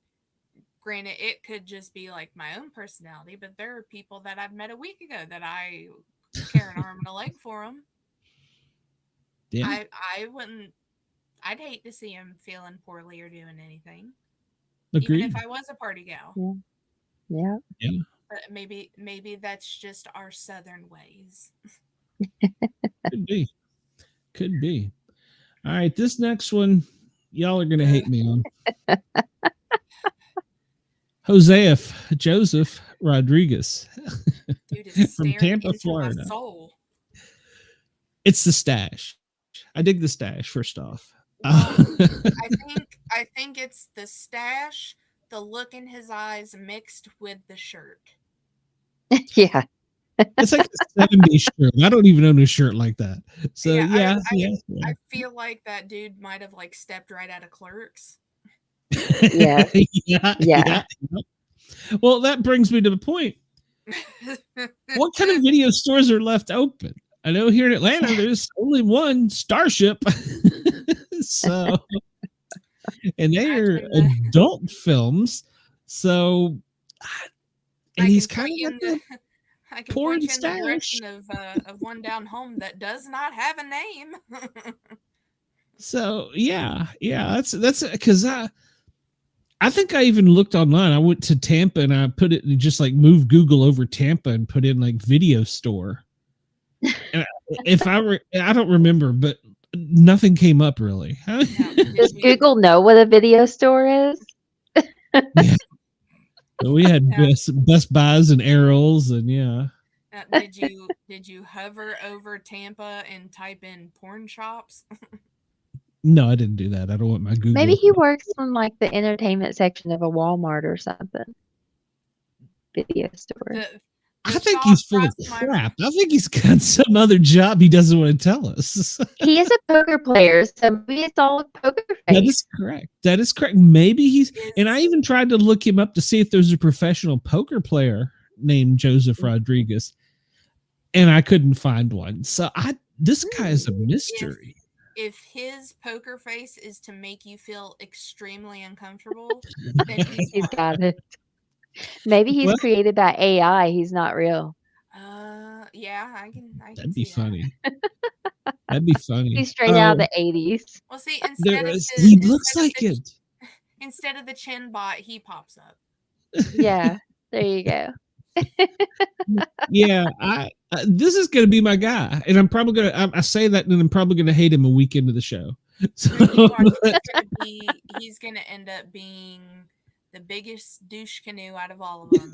granted, it could just be like my own personality, but there are people that I've met a week ago that I care an arm and a leg for them. Yeah, I wouldn't. I'd hate to see him feeling poorly or doing anything. Agreed. Even if I was a party gal. Yeah. But maybe that's just our southern ways. Could be. All right, this next one, y'all are gonna hate me on. Joseph Rodriguez. Dude is from Tampa, Florida. It's the stash. I dig the stash, first off. Well, I think it's the stash, the look in his eyes mixed with the shirt. Yeah. It's like a 70s shirt. I don't even own a shirt like that. So yeah. I feel like that dude might have like stepped right out of Clerks. Yeah. Well, that brings me to the point. What kind of video stores are left open? I know here in Atlanta there's only one, Starship. So, and they are adult films. So, and he's kind of I can point you in the direction of one down home that does not have a name. So yeah, that's because I think I even looked online. I went to Tampa and I put it and just like moved Google over Tampa and put in like video store. And I don't remember, but nothing came up really. Does Google know what a video store is? Yeah. So we had Best Buys and Errol's and Did you hover over Tampa and type in porn shops? No, I didn't do that. I don't want my Google. Maybe he works on like the entertainment section of a Walmart or something. Video store. I think he's full of crap. I think he's got some other job he doesn't want to tell us. He is a poker player, so maybe it's all poker face. That is correct. Maybe he's, and I even tried to look him up to see if there's a professional poker player named Joseph Rodriguez, and I couldn't find one. So this guy is a mystery. If his poker face is to make you feel extremely uncomfortable, then he's got it. Maybe he's created by AI. He's not real. Yeah, I can that'd be funny. That'd be funny. He's straight out of the 80s. Well, see, he looks like it. Instead of the chin bot, he pops up. Yeah. There you go. Yeah, this is going to be my guy, and I'm probably going to. I say that, and I'm probably going to hate him a week into the show. So, You watch, he's gonna end up being the biggest douche canoe out of all of them.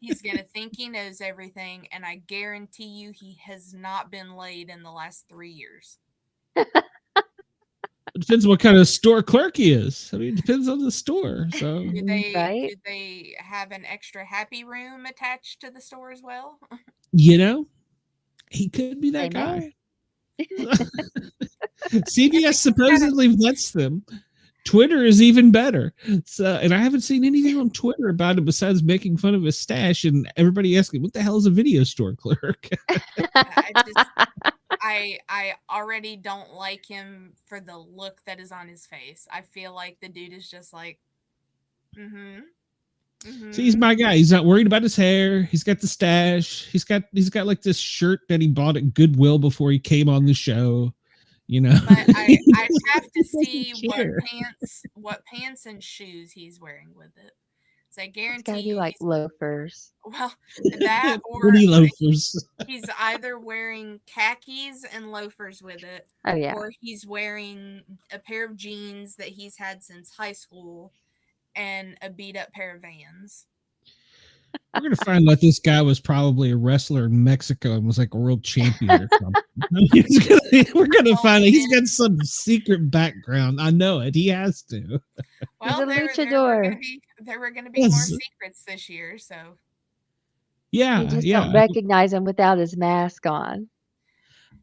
He's gonna think he knows everything, and I guarantee you he has not been laid in the last 3 years. it depends what kind of store clerk he is. I mean, it depends on the store. So, Right? Do they have an extra happy room attached to the store as well? you know, he could be They that guy. may. CBS supposedly lets them. Twitter is even better. So, and I haven't seen anything on Twitter about it besides making fun of his stash and everybody asking, "What the hell is a video store clerk?" I already don't like him for the look that is on his face. I feel like the dude is just like, So he's my guy. He's not worried about his hair. He's got the stash. He's got like this shirt that he bought at Goodwill before he came on the show. You know, but I have to see what pants and shoes he's wearing with it. So I It's guarantee gotta be you, like loafers. well, that or pretty loafers. he's either wearing khakis and loafers with it, Oh yeah. or he's wearing a pair of jeans that he's had since high school and a beat up pair of Vans. We're gonna find out this guy was probably a wrestler in Mexico and was like a world champion or something. We're gonna find out he's got some secret background. I know it. He has to. Well, He's a luchador. there were gonna be more secrets this year, so yeah, You just don't recognize him without his mask on.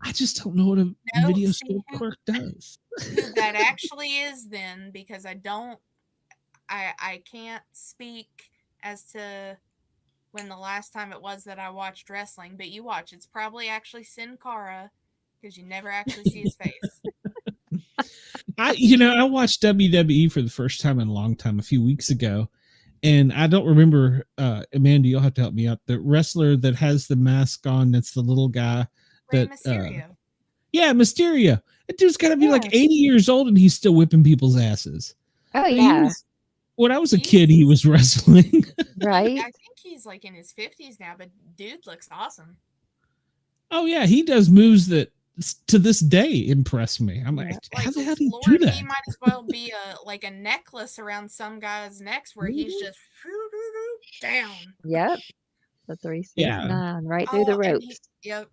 I just don't know what a video store clerk does. Who that actually is then, because I can't speak as to when the last time it was that I watched wrestling, but you watch. It's probably actually Sin Cara because you never actually see his face. I watched WWE for the first time in a long time a few weeks ago, and I don't remember. Amanda, you'll have to help me out. The wrestler that has the mask on, that's the little guy. Rey Mysterio. Yeah, Mysterio. That dude's got to be like 80 years old, and he's still whipping people's asses. Oh yeah. When I was a kid, he was wrestling. Right? I think he's like in his 50s now, but dude looks awesome. Oh yeah, he does moves that to this day impress me. I'm like, how the hell do you do that? He might as well be a necklace around some guy's necks where he's just down. Yep. The 369 right through the ropes. Yep.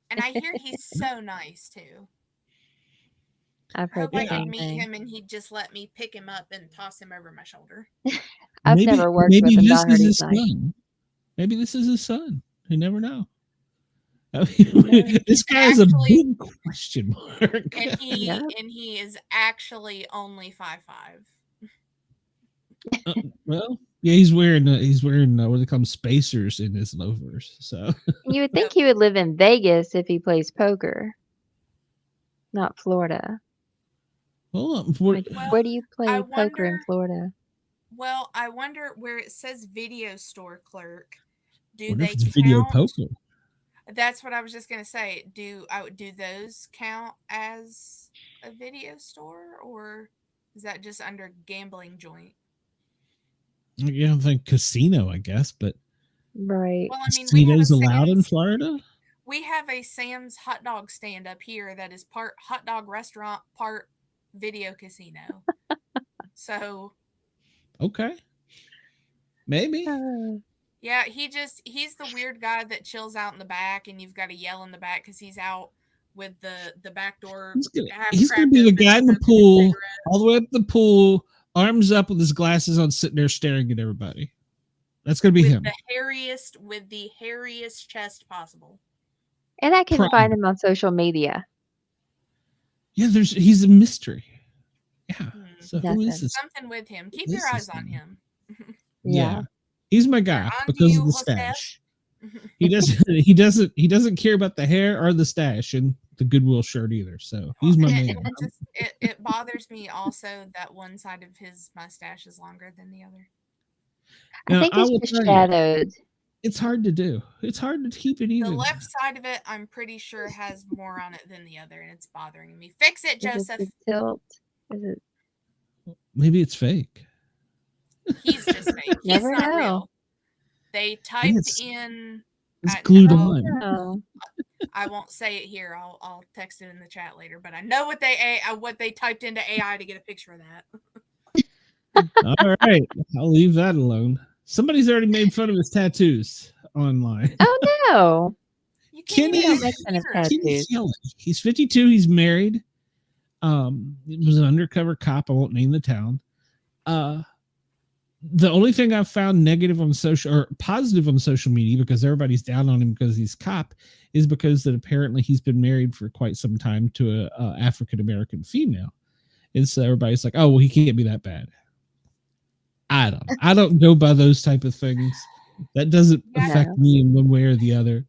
And I hear he's so nice too. I've heard I hope I could meet him and he'd just let me pick him up and toss him over my shoulder. I've never worked with him. This is his son. Maybe this is his son. You never know. I mean, this guy is a big question mark. And he is actually only 5'5". Well, yeah, he's wearing what they call them, spacers in his loafers. So you would think he would live in Vegas if he plays poker, not Florida. Well, where do you play poker in Florida? Well, I wonder where it says video store clerk. Do what they if it's video poker? That's what I was just gonna say. Do those count as a video store, or is that just under gambling joint? You don't think casino, I guess, but right. Well, I mean, casinos allowed in Florida. We have a Sam's hot dog stand up here that is part hot dog restaurant, part video casino. So okay, maybe. Yeah, he's the weird guy that chills out in the back, and you've got to yell in the back because he's out with the back door. He's gonna be the guy in the pool, all the way up the pool, arms up with his glasses on, sitting there staring at everybody. That's gonna be him. With the hairiest chest possible. And I can find him on social media. Yeah, he's a mystery. Yeah. So who is this? Something with him. Keep your eyes on him. Yeah. He's my guy because of the stash. He doesn't care about the hair or the stash and the Goodwill shirt either. So he's my man. It bothers me also that one side of his mustache is longer than the other. I think it's just shadowed. It's hard to do. It's hard to keep it even. The left side of it, I'm pretty sure, has more on it than the other, and it's bothering me. Fix it, Joseph. Is it tilt? Is it? Maybe it's fake. He's just fake. Never know. They And typed in. it's glued No, on. Oh, I won't say it here. I'll text it in the chat later. But I know what they typed into AI to get a picture of that. All right, I'll leave that alone. Somebody's already made fun of his tattoos online. oh no! You can't We Kenny, even don't see make the fun of ears. Kenny tattoos. Kelly. He's 52. He's married. He was an undercover cop. I won't name the town. Uh, the only thing I've found negative on social or positive on social media, because everybody's down on him because he's cop, is because that apparently he's been married for quite some time to a African American female, and so everybody's like, "Oh, well, he can't be that bad." I don't go by those type of things. That doesn't Yeah, affect No. me in one way or the other.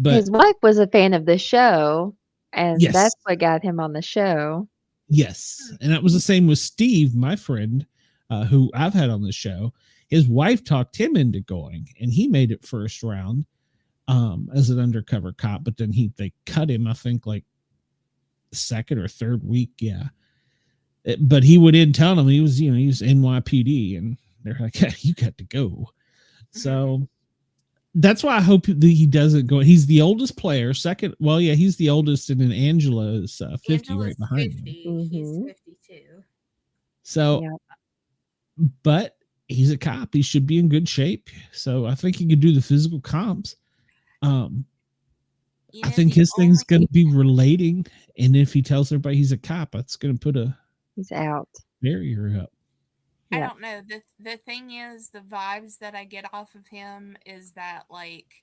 But His wife was a fan of the show, and yes, that's what got him on the show. yes, and that was the same with Steve, my friend, who I've had on the show. His wife talked him into going, and he made it first round as an undercover cop. But then they cut him, I think, like second or third week. Yeah, but he would in tell them he was NYPD, and they're like, "Yeah, you got to go." So that's why I hope that he doesn't go. He's the oldest player. Second, well, yeah, he's the oldest, and then Angela's 50 right Angela's behind him. 50. He's Mm-hmm. 52. So, Yeah. but he's a cop. He should be in good shape. So I think he could do the physical comps. Um, You I know, think the his thing's only going to be relating, and if he tells everybody he's a cop, that's going to put a He's out. barrier up. I Yeah. don't know. The thing is, the vibes that I get off of him is that like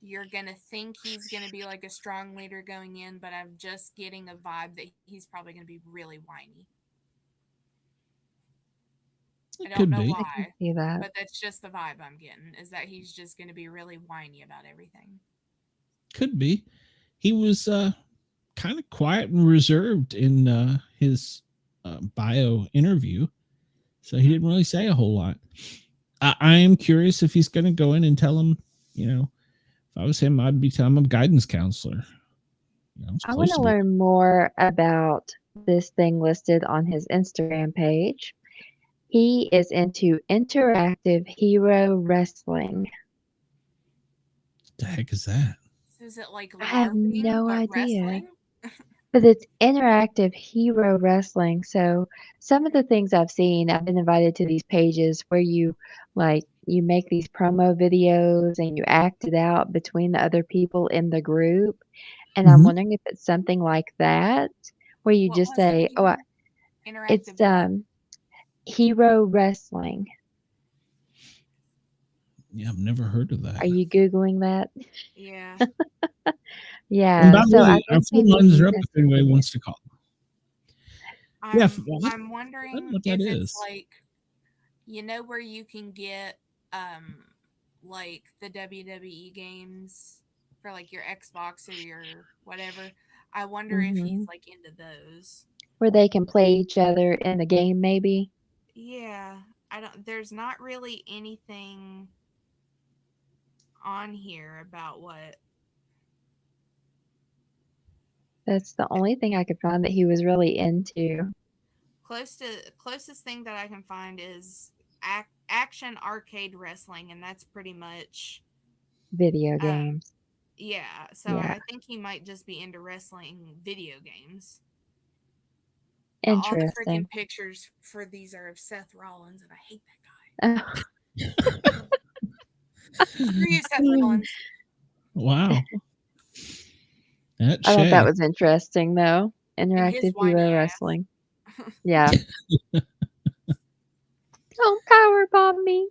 you're gonna think he's gonna be like a strong leader going in, but I'm just getting a vibe that he's probably gonna be really whiny. I It don't could know be. I can why, see that. but that's just the vibe I'm getting is that he's just gonna be really whiny about everything. Could be. He was kind of quiet and reserved in his bio interview, so he didn't really say a whole lot. I am curious if he's going to go in and tell him, if I was him, I'd be telling him I'm a guidance counselor. It's I want close to to being. learn more about this thing listed on his Instagram page. He is into interactive hero wrestling. What the heck is that? So is it like I have LARPing no but idea. wrestling? But it's interactive hero wrestling. So some of the things I've seen, I've been invited to these pages where you make these promo videos and you act it out between the other people in the group. And I'm Mm-hmm. wondering if it's something like that where you What just was it say, "Oh, again? it's Interactive what? hero wrestling." Yeah, I've never heard of that. Are you Googling that? Yeah. And Yeah. by the So I way, our guess phone maybe lines he are up has if anybody something. wants to call. Yeah, I'm I don't know wondering what that if it's is. like where you can get like the WWE games for like your Xbox or your whatever. I wonder if he's Hmm. like into those. Where they can play each other in the game, maybe. Yeah, I don't there's not really anything on here about what That's the only thing I could find that he was really into. closest thing that I can find is action arcade wrestling, and that's pretty much Video um games. yeah. So Yeah. I think he might just be into wrestling video games. But all the Interesting. freaking pictures for these are of Seth Rollins, and I hate that Oh, guy. Screw you, Seth Rollins. Wow. That's I thought that Shay. was interesting, though. And his Interactive hero whiny ass. wrestling. Yeah. Don't power bomb me.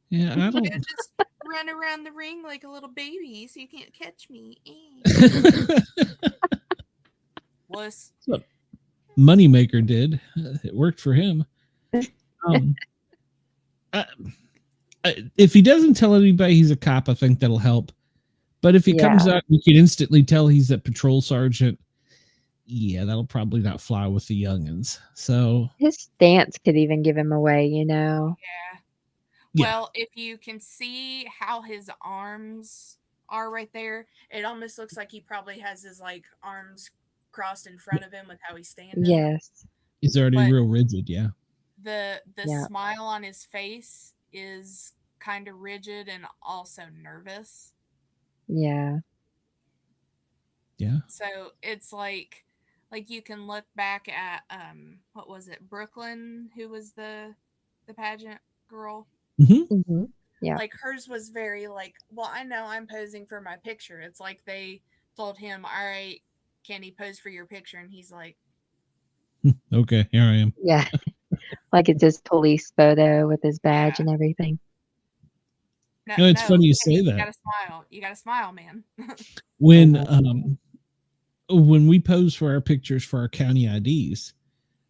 Yeah, I Yeah, don't. just run around the ring like a little baby so you can't catch me. Wuss. That's what Moneymaker did. It worked for him. Um, if he doesn't tell anybody he's a cop, I think that'll help. But if he comes Yeah. out, you can instantly tell he's a patrol sergeant. Yeah, that'll probably not fly with the youngins. So His stance could even give him away, you know? Yeah. yeah, Well, if you can see how his arms are right there, it almost looks like he probably has his like arms crossed in front of him with how he's standing. Yes. he's already But real rigid. Yeah. the Yeah. smile on his face is kind of rigid and also nervous. Yeah. Yeah. So it's like you can look back at what was it, Brooklyn, who was the pageant girl. Hmm. Hmm. Yeah. Like hers was very like, well, I know I'm posing for my picture. It's like they told him, all right, can he pose for your picture? And he's like, Okay, here I am. Yeah. Like it's his police photo with his badge yeah, and everything. no, No, it's no, funny you hey, say you that. gotta smile. You gotta smile, man. When Mhm. when we pose for our pictures for our county IDs,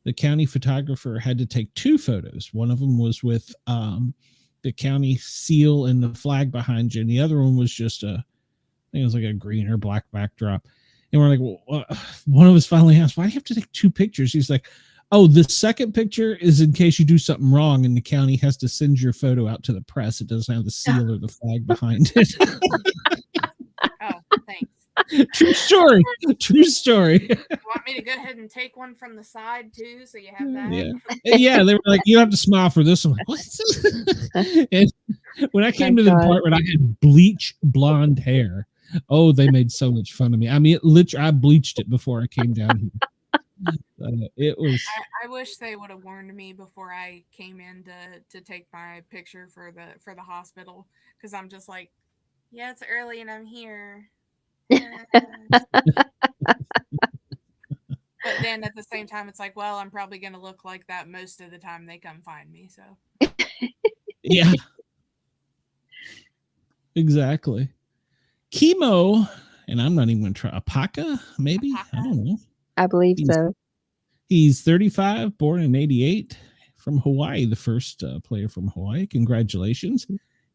the county photographer had to take two photos. One of them was with the county seal and the flag behind you, and the other one was just I think it was like a green or black backdrop. And we're like, well, one of us finally asked, why do you have to take two pictures? He's like, oh, the second picture is in case you do something wrong and the county has to send your photo out to the press. It doesn't have the seal or the flag behind it. Oh, thanks. True story. True story. You want me to go ahead and take one from the side too, so you have that? Yeah. Yeah. They were like, you have to smile for this. I'm like, what? And when I came My to the God. department, I had bleach blonde hair. Oh, they made so much fun of me. I mean, literally, I bleached it before I came down here. It was, I wish they would have warned me before I came in to take my picture for the hospital, because I'm just like, yeah, it's early and I'm here. But then at the same time, it's like, well, I'm probably going to look like that most of the time they come find me. So, yeah, exactly. Chemo, and I'm not even going to try. Apaka, maybe? I Apaka. don't know. I believe He's, so. he's 35, born in 88, from Hawaii, the first player from Hawaii. Congratulations.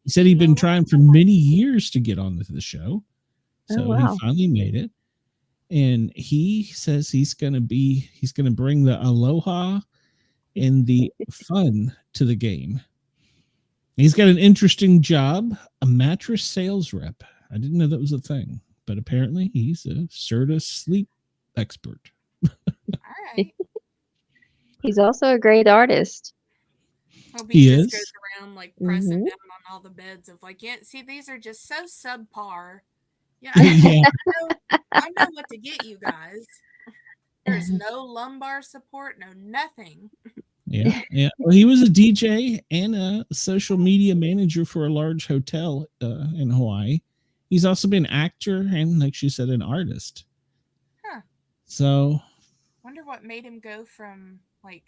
He said he'd been trying for many years to get on the show. Oh, So he wow. finally made it. And he says he's going to bring the aloha and the fun to the game. He's got an interesting job, a mattress sales rep. I didn't know that was a thing, but apparently he's a Serta sleep expert. All right. He's also a great artist. Hope he He just goes is. around like pressing Hmm. down on all the beds of like, yeah, see, these are just so subpar. Yeah, Yeah. I know what to get you guys. There's no lumbar support, no nothing. Yeah. Yeah. Well, he was a DJ and a social media manager for a large hotel in Hawaii. He's also been an actor and, like she said, an artist. Huh. So, Wonder what made him go from like,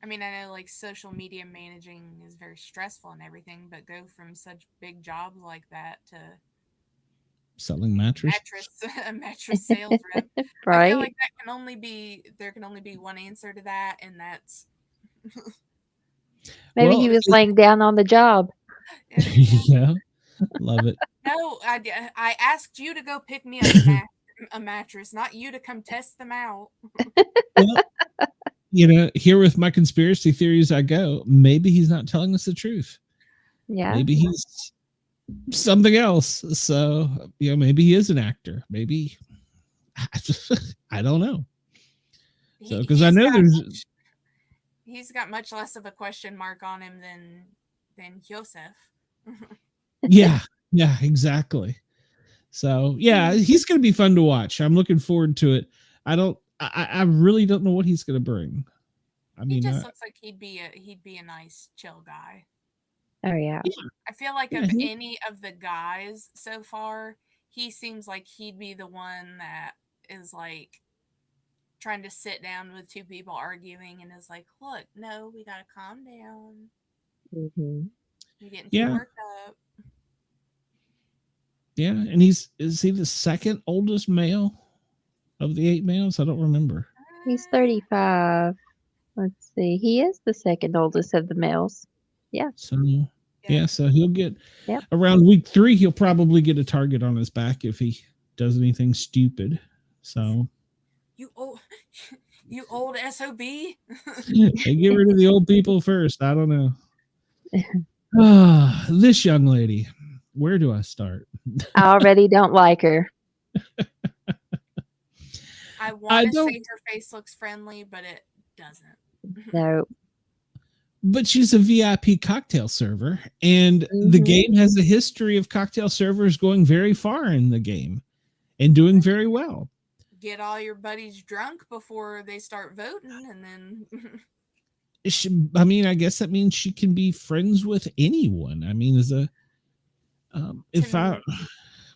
I mean, I know like social media managing is very stressful and everything, but go from such big jobs like that to selling mattresses. a mattress sales rep. I feel like Right? there can only be one answer to that, and that's Maybe Well, he was laying down on the job. yeah, love it. no. I asked you to go pick me up a mattress, not you to come test them out. Well, here with my conspiracy theories I go, maybe he's not telling us the truth. Yeah. Maybe he's something else. So, maybe he is an actor. Maybe I don't know. So, because I know he's got much less of a question mark on him than Joseph. yeah, exactly. So, yeah, he's going to be fun to watch. I'm looking forward to it. I really don't know what he's going to bring. I He mean, just looks like he'd be a nice chill guy. Oh, yeah. I feel like Yeah, of any of the guys so far, he seems like he'd be the one that is like trying to sit down with two people arguing and is like, look, no, we gotta calm down. Hmm. You're getting too yeah, worked up. yeah. And is he the second oldest male of the 8 males? I don't remember. He's 35. Let's see. He is the second oldest of the males. Yeah. So, Yeah. so he'll get Yep. around week 3. He'll probably get a target on his back if he does anything stupid. So, You old, you old SOB. they get rid of the old people first. I don't know. This young lady, where do I start? I already don't like her. I want to say her face looks friendly, but it doesn't. No. but she's a VIP cocktail server, and the Mhm. game has a history of cocktail servers going very far in the game and doing very well. Get all your buddies drunk before they start voting, and then I mean, I guess that means she can be friends with anyone. I mean, if to, I,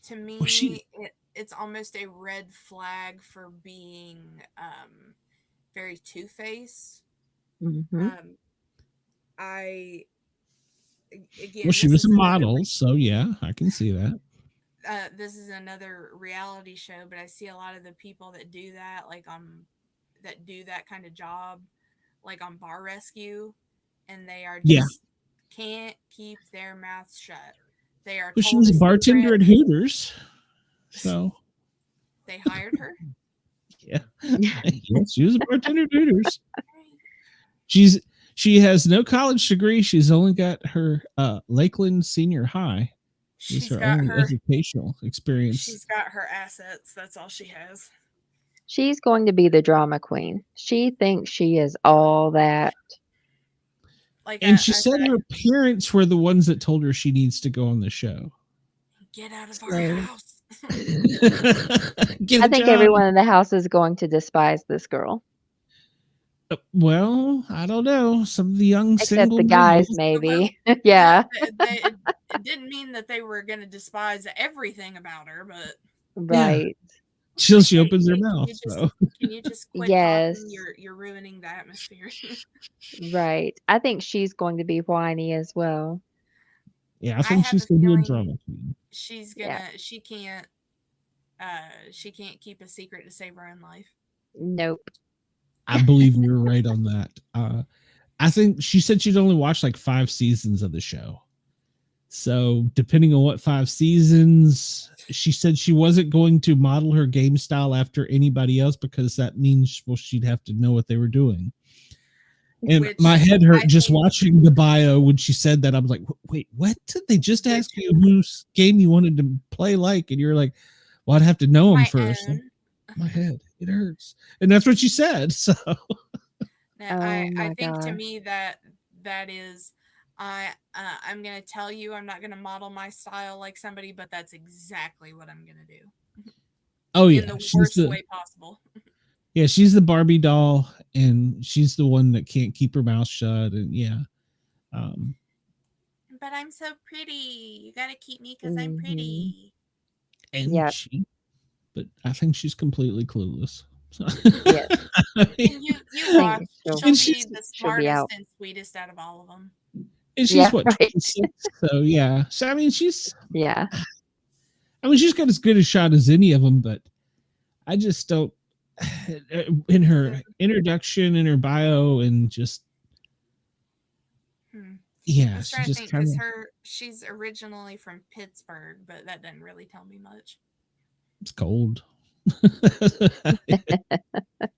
to well, she, me, it's almost a red flag for being very two-faced. Mhm. I well, again, she was a model, so yeah, I can see that. this is another reality show, but I see a lot of the people that do that, like that do that kind of job, like on Bar Rescue, and they are Yeah, just can't keep their mouths shut. They are well, she told was a a bartender secret. at Hooters, so They hired her. yeah, yeah, she was a bartender at Hooters. She's she has no college degree. She's only got her Lakeland Senior High. Is She's her got only her. educational experience. She's got her assets. That's all she has. She's going to be the drama queen. She thinks she is all that. Like And she I said said, her parents were the ones that told her she needs to go on the show. get out of our So house. Get I a think job. everyone in the house is going to despise this girl, Well, I don't know. Some of the young except single the guys, ladies. maybe. Yeah, It didn't mean that they were going to despise everything about her, but Yeah, right. till she hey, opens her can mouth. you just So quit talking? Yes, You're ruining the atmosphere. right. I think she's going to be whiny as well. yeah, I I think have she's a going to be a feeling drama queen. she's Yeah. gonna she can't keep a secret to save her own life. Nope. I believe you're right on that. I think she said she'd only watched like 5 seasons of the show. So depending on what 5 seasons, she said she wasn't going to model her game style after anybody else because that means, well, she'd have to know what they were doing. And Which my head I hurt just think watching the bio when she said that. I was like, wait, what? Did they just which ask you whose game you wanted to play like? And you're like, well, I'd have to know them my first. own. My head, it hurts. And that's what she said. So Now, Oh I my think to gosh. me that is I'm gonna tell you I'm not gonna model my style like somebody, but that's exactly what I'm gonna do oh in yeah, the she's worst the way possible. she's the Barbie doll, and she's the one that can't keep her mouth shut. And yeah, um, But I'm so pretty. You gotta keep me because I'm Hmm. pretty. and Yep. she, but I think she's completely clueless. So, Yes. I mean, And you I watch. think she'll She'll and be she's the she'll be smartest out. and sweetest out of all of them. Yeah. what, Right. 26? So yeah, so I mean Yeah. she's got as good a shot as any of them, but I just don't. In her introduction, in her bio, and just yeah, Let's she try to just think kind because of she's originally from Pittsburgh, but that doesn't really tell me much. it's cold. I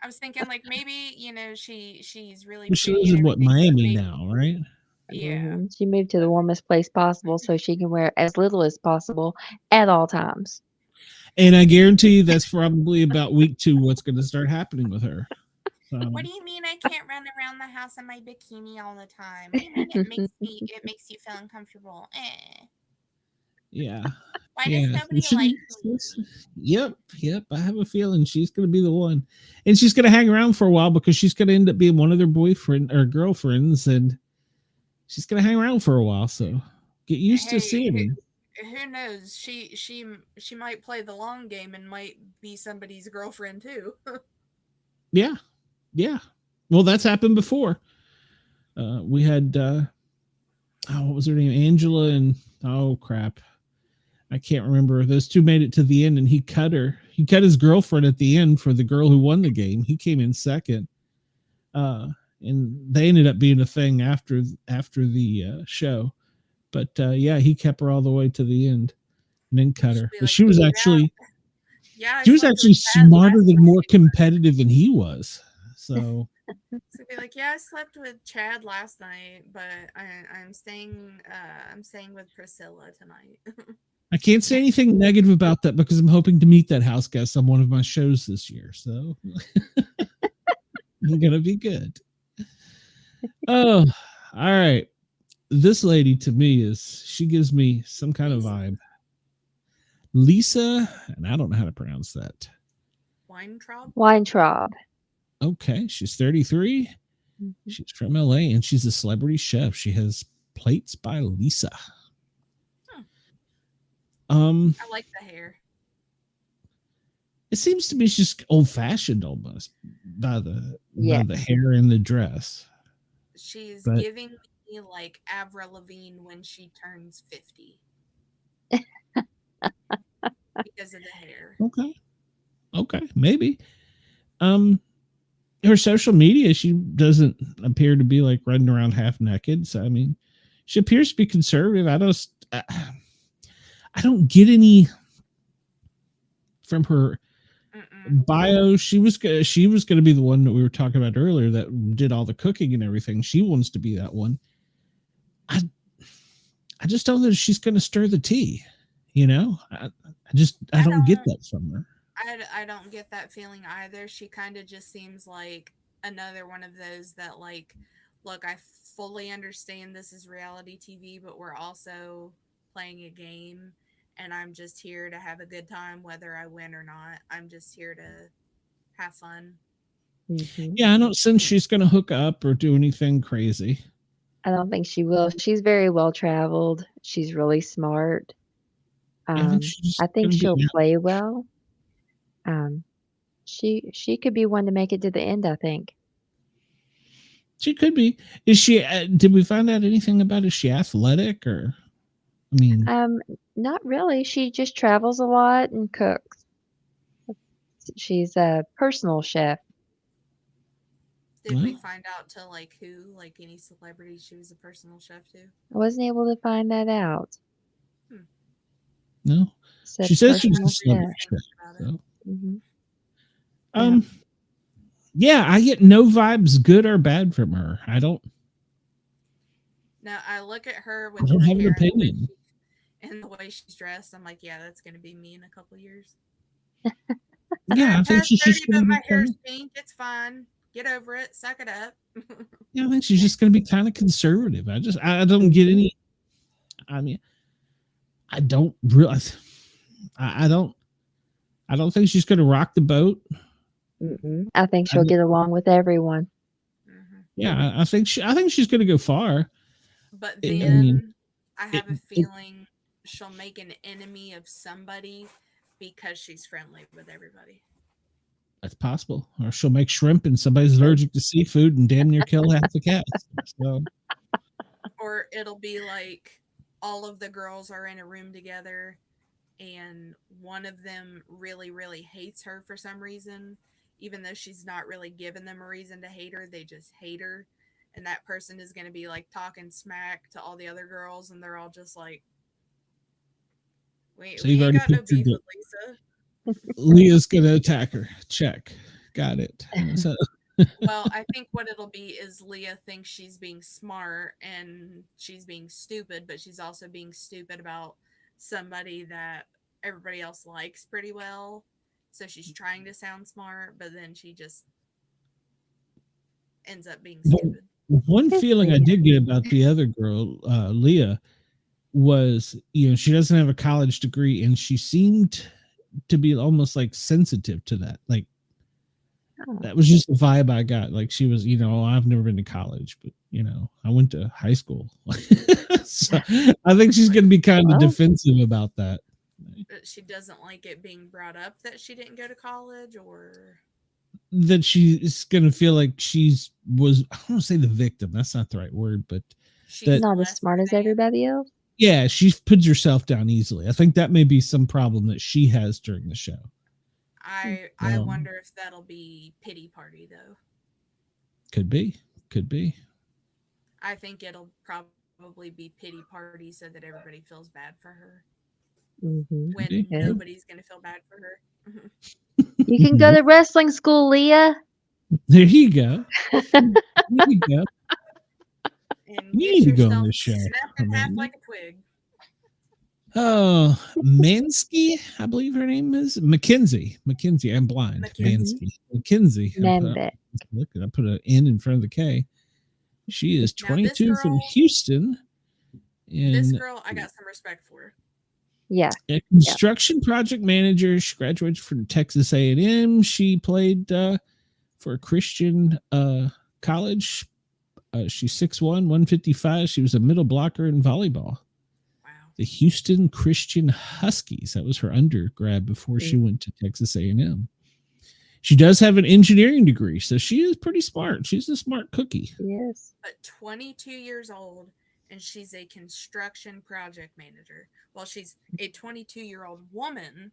was thinking like maybe she's really She pretty lives and in what, everything, but Miami maybe now, right? yeah. She moved to the warmest place possible so she can wear as little as possible at all times. And I guarantee you that's probably about week 2 what's going to start happening with her. What do you mean I can't run around the house in my bikini all the time? What do you mean it makes you feel uncomfortable? Yeah. Why does Yeah. nobody like me? Yep. I have a feeling she's going to be the one. And she's going to hang around for a while because she's going to end up being one of their boyfriend or girlfriends, and she's going to hang around for a while. So get used to seeing Hey, her. who knows? She might play the long game and might be somebody's girlfriend too. Yeah. Yeah. Well, that's happened before. We had, what was her name? Angela and, oh, crap. I can't remember. Those two made it to the end, and he cut her. He cut his girlfriend at the end for the girl who won the game. He came in second, and they ended up being a thing after the show. But yeah, he kept her all the way to the end, and then cut her. But Like, she was yeah, actually I she was slept with actually Chad smarter last than night. more competitive than he was. So So be like, yeah, I slept with Chad last night, but I'm staying with Priscilla tonight. I can't say anything negative about that because I'm hoping to meet that house guest on one of my shows this year. So it's gonna be good. Oh, All right. This lady to me she gives me some kind of Lisa. vibe. Lisa, and I don't know how to pronounce that. Weintraub? Weintraub. Okay, she's 33. Mhm. She's from LA and she's a celebrity chef. She has Plates by Lisa. I like the hair. It seems to be just old fashioned almost by the Yes. hair and the dress. She's But giving me like Avril Lavigne when she turns 50 because of the hair. okay, maybe. Her social media, she doesn't appear to be like running around half naked. So I mean, she appears to be conservative. I don't get any from her bio. She was going to be the one that we were talking about earlier that did all the cooking and everything. She wants to be that one. I just don't know that she's going to stir the tea. You know, I don't get that from her. I don't get that feeling either. She kind of just seems like another one of those that like, look, I fully understand this is reality TV, but we're also playing a game and I'm just here to have a good time whether I win or not. I'm just here to have fun. Mm-hmm. Yeah, I don't sense she's going to hook up or do anything crazy. I don't think she will. She's very well traveled. She's really smart. I think she'll play well. She could be one to make it to the end, I think. She could be. Is she? Did we find out anything about? Is she athletic or? I mean, not really. She just travels a lot and cooks. She's a personal chef. Did we find out to like who, like any celebrity she was a personal chef to? I wasn't able to find that out. No. She says she's a celebrity chef. So. Mm-hmm. Yeah, I get no vibes, good or bad, from her. I don't. Now I look at her with I don't have an opinion. And the way she's dressed, I'm like, yeah, that's going to be me in a couple of years. Yeah, I think she's just going to be. My hair's pink. It's fine. Get over it. Suck it up. Yeah, I think she's just going to be kind of conservative. I don't get any. I mean, I don't realize. I don't think she's going to rock the boat. I think she'll get along with everyone. Yeah, I think she's going to go far. But then I have a feeling she'll make an enemy of somebody because she's friendly with everybody. That's possible. Or she'll make shrimp and somebody's allergic to seafood and damn near kill half the cast. So. Or it'll be like all of the girls are in a room together and one of them really, really hates her for some reason. Even though she's not really giving them a reason to hate her, they just hate her. And that person is going to be like talking smack to all the other girls and they're all just like, we ain't got no beef with Lisa. Leah's gonna attack her. Check. Got it. So. Well, I think what it'll be is Leah thinks she's being smart and she's being stupid, but she's also being stupid about somebody that everybody else likes pretty well. So she's trying to sound smart, but then she just ends up being stupid. One feeling I did get about the other girl, Leah, was, she doesn't have a college degree and she seemed to be almost like sensitive to that. Like that was just the vibe I got. Like she was, I've never been to college, but I went to high school. So I think she's going to be kind of defensive about that. She doesn't like it being brought up that she didn't go to college, or that she's going to feel like I don't want to say the victim. That's not the right word, but she's not as smart as everybody else. Yeah, she puts herself down easily. I think that may be some problem that she has during the show. I wonder if that'll be pity party though. Could be. I think it'll probably be pity party so that everybody feels bad for her. When nobody's going to feel bad for her. You can go to wrestling school, Leah. There you go. And you need to go on this show. Snap in half like a twig. Oh, Mansky, I believe her name is Mackenzie. I'm blind. Mansky. Mackenzie. Look, I put an N in front of the K. She is Now, this 22 from girl, Houston. this And girl, I got some respect for. Yeah. a construction project manager. She graduated from Texas A&M. She played for a Christian college. She's 6'1", 155. She was a middle blocker in volleyball. Wow. The Houston Christian Huskies. That was her undergrad before she went to Texas A&M. She does have an engineering degree, so she is pretty smart. She's a smart cookie. Yes. But 22 years old, and she's a construction project manager. Well, she's a 22-year-old woman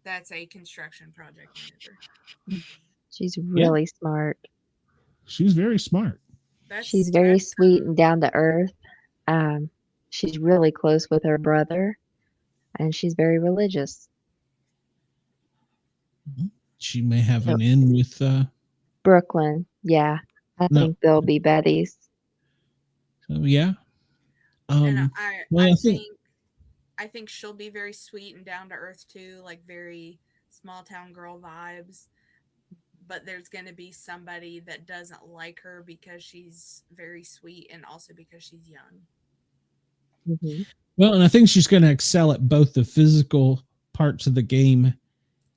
that's a construction project manager. She's really smart. She's very smart. She's very sweet and down to earth. She's really close with her brother, and she's very religious. She may have an in with Brooklyn. Yeah, I think they'll be buddies. So yeah. And well, I think she'll be very sweet and down to earth too, like very small town girl vibes. But there's going to be somebody that doesn't like her because she's very sweet and also because she's young. Mm-hmm. Well, and I think she's going to excel at both the physical parts of the game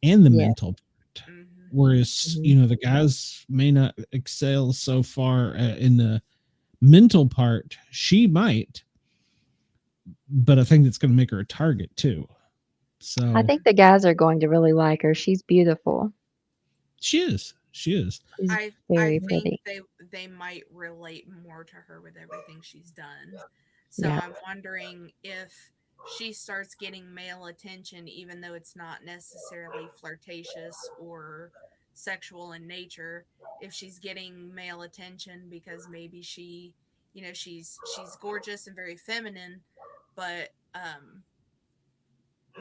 and the mental part. Mm-hmm. Whereas, the guys may not excel so far in the mental part. She might, but I think it's going to make her a target too. So I think the guys are going to really like her. She's beautiful. She is. I think they might relate more to her with everything she's done. So I'm wondering if she starts getting male attention, even though it's not necessarily flirtatious or sexual in nature, if she's getting male attention because maybe she's gorgeous and very feminine, but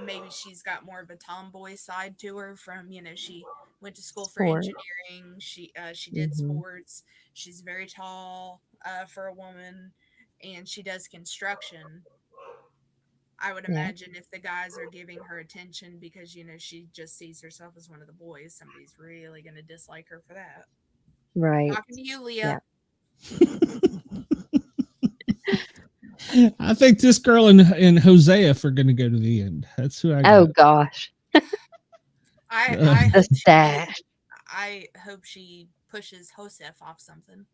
maybe she's got more of a tomboy side to her from, she went to school for engineering. She did sports. She's very tall for a woman, and she does construction. I would imagine if the guys are giving her attention because, she just sees herself as one of the boys, somebody's really going to dislike her for that. Right. Talking to you, Leah. Yeah. I think this girl and Hosea are going to go to the end. That's who I got. Oh, gosh. I hope she pushes Joseph off something.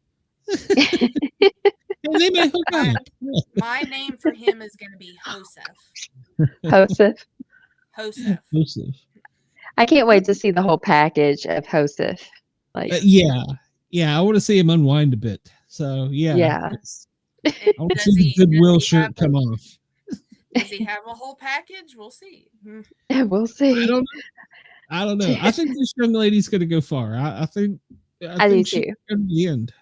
They may hook up. My name for him is going to be Joseph. Joseph. I can't wait to see the whole package of Joseph. Yeah, I want to see him unwind a bit. So yeah. I want to see the Goodwill shirt come off. Does he have a whole package? We'll see. We'll see. I don't know. I think this young lady's going to go far. I think do too. In the end,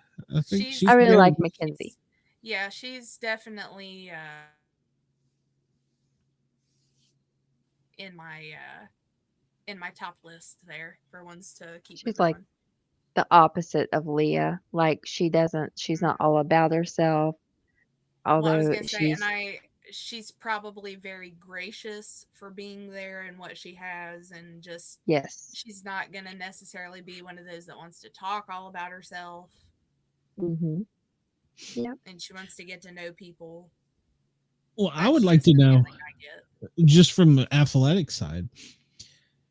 I really like Mackenzie. Yeah, she's definitely in my top list there for ones to keep. She's like the opposite of Leah. Like she's not all about herself. Although I was gonna say, she's probably very gracious for being there and what she has, and just she's not gonna necessarily be one of those that wants to talk all about herself. Mm-hmm. Yeah, and she wants to get to know people. Well, I would like to know, just from the athletic side,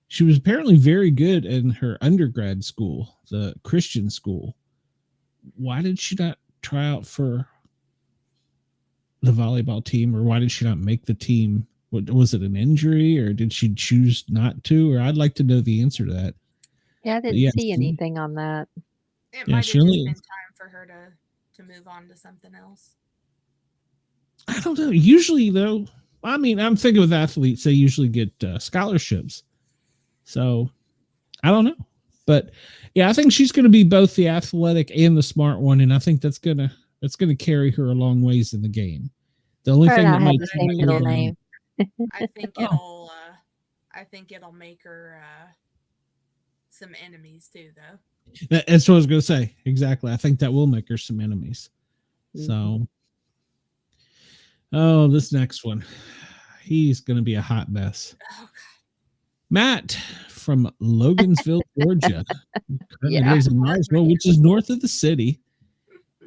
she was apparently very good in her undergrad school, the Christian school. Why did she not try out for the volleyball team, or why did she not make the team? Was it an injury, or did she choose not to? Or I'd like to know the answer to that. Yeah, I didn't see anything on that. It might have just been time for her to move on to something else. I don't know. Usually, though, I mean, I'm thinking with athletes, they usually get scholarships. So I don't know. But yeah, I think she's going to be both the athletic and the smart one. And I think that's going to carry her a long ways in the game. The only thing that might the same middle name. I think it'll make her some enemies too, though. That's what I was going to say. Exactly. I think that will make her some enemies. Mm-hmm. So, this next one, he's going to be a hot mess. Oh, God. Matt from Logansville, Georgia, which is north of the city.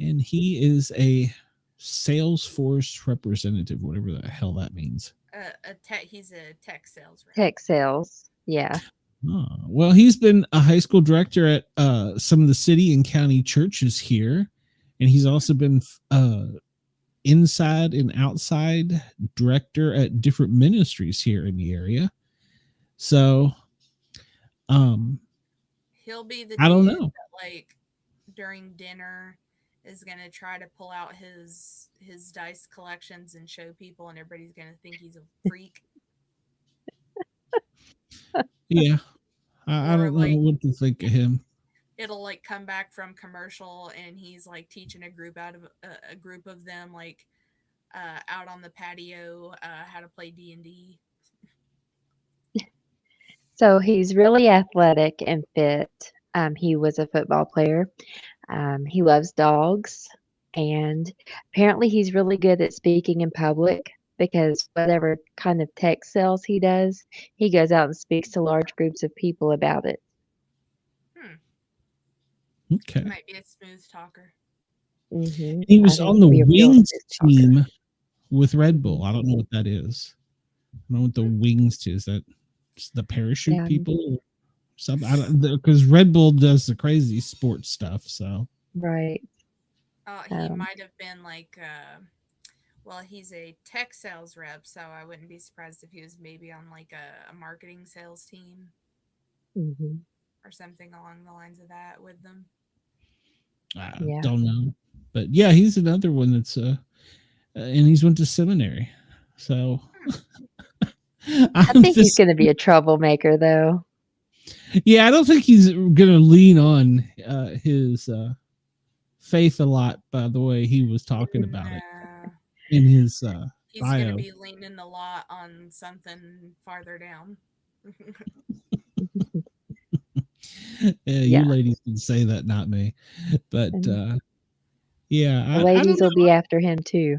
And he is a Salesforce representative, whatever the hell that means. He's a tech sales rep. Tech sales. Yeah. Oh, well, he's been a high school director at some of the city and county churches here, and he's also been inside and outside director at different ministries here in the area. So, He'll be the I don't dude know. that, like, during dinner is gonna try to pull out his dice collections and show people, and everybody's gonna think he's a freak. Yeah, I Or don't know like what to think of him. it'll like come back from commercial, and he's like teaching a group out of a group of them, like out on the patio, how to play D&D. So he's really athletic and fit. He was a football player. He loves dogs. And apparently he's really good at speaking in public because whatever kind of tech sales he does, he goes out and speaks to large groups of people about it. Okay. Might be a smooth talker. He I was think on he'll the be a real wings smooth talker. team with Red Mhm. Bull. I don't know what that is. I don't know what the wings to is. That the parachute Yeah, people or something? I don't, because Red Bull does the crazy sports stuff. So right. He Um, might have been like, well, he's a tech sales rep, so I wouldn't be surprised if he was maybe on like a marketing sales team mhm. or something along the lines of that with them. I Yeah. don't know, but yeah, he's another one that's and he's went to seminary. So I I'm think he's this. going to be a troublemaker, though. Yeah, I don't think he's gonna lean on his faith a lot. By the way, he was talking about it Nah, in his he's gonna bio. be leaning a lot on something farther down. You Yeah. ladies can say that, not me. But And yeah, the I don't ladies know. will be after him, too.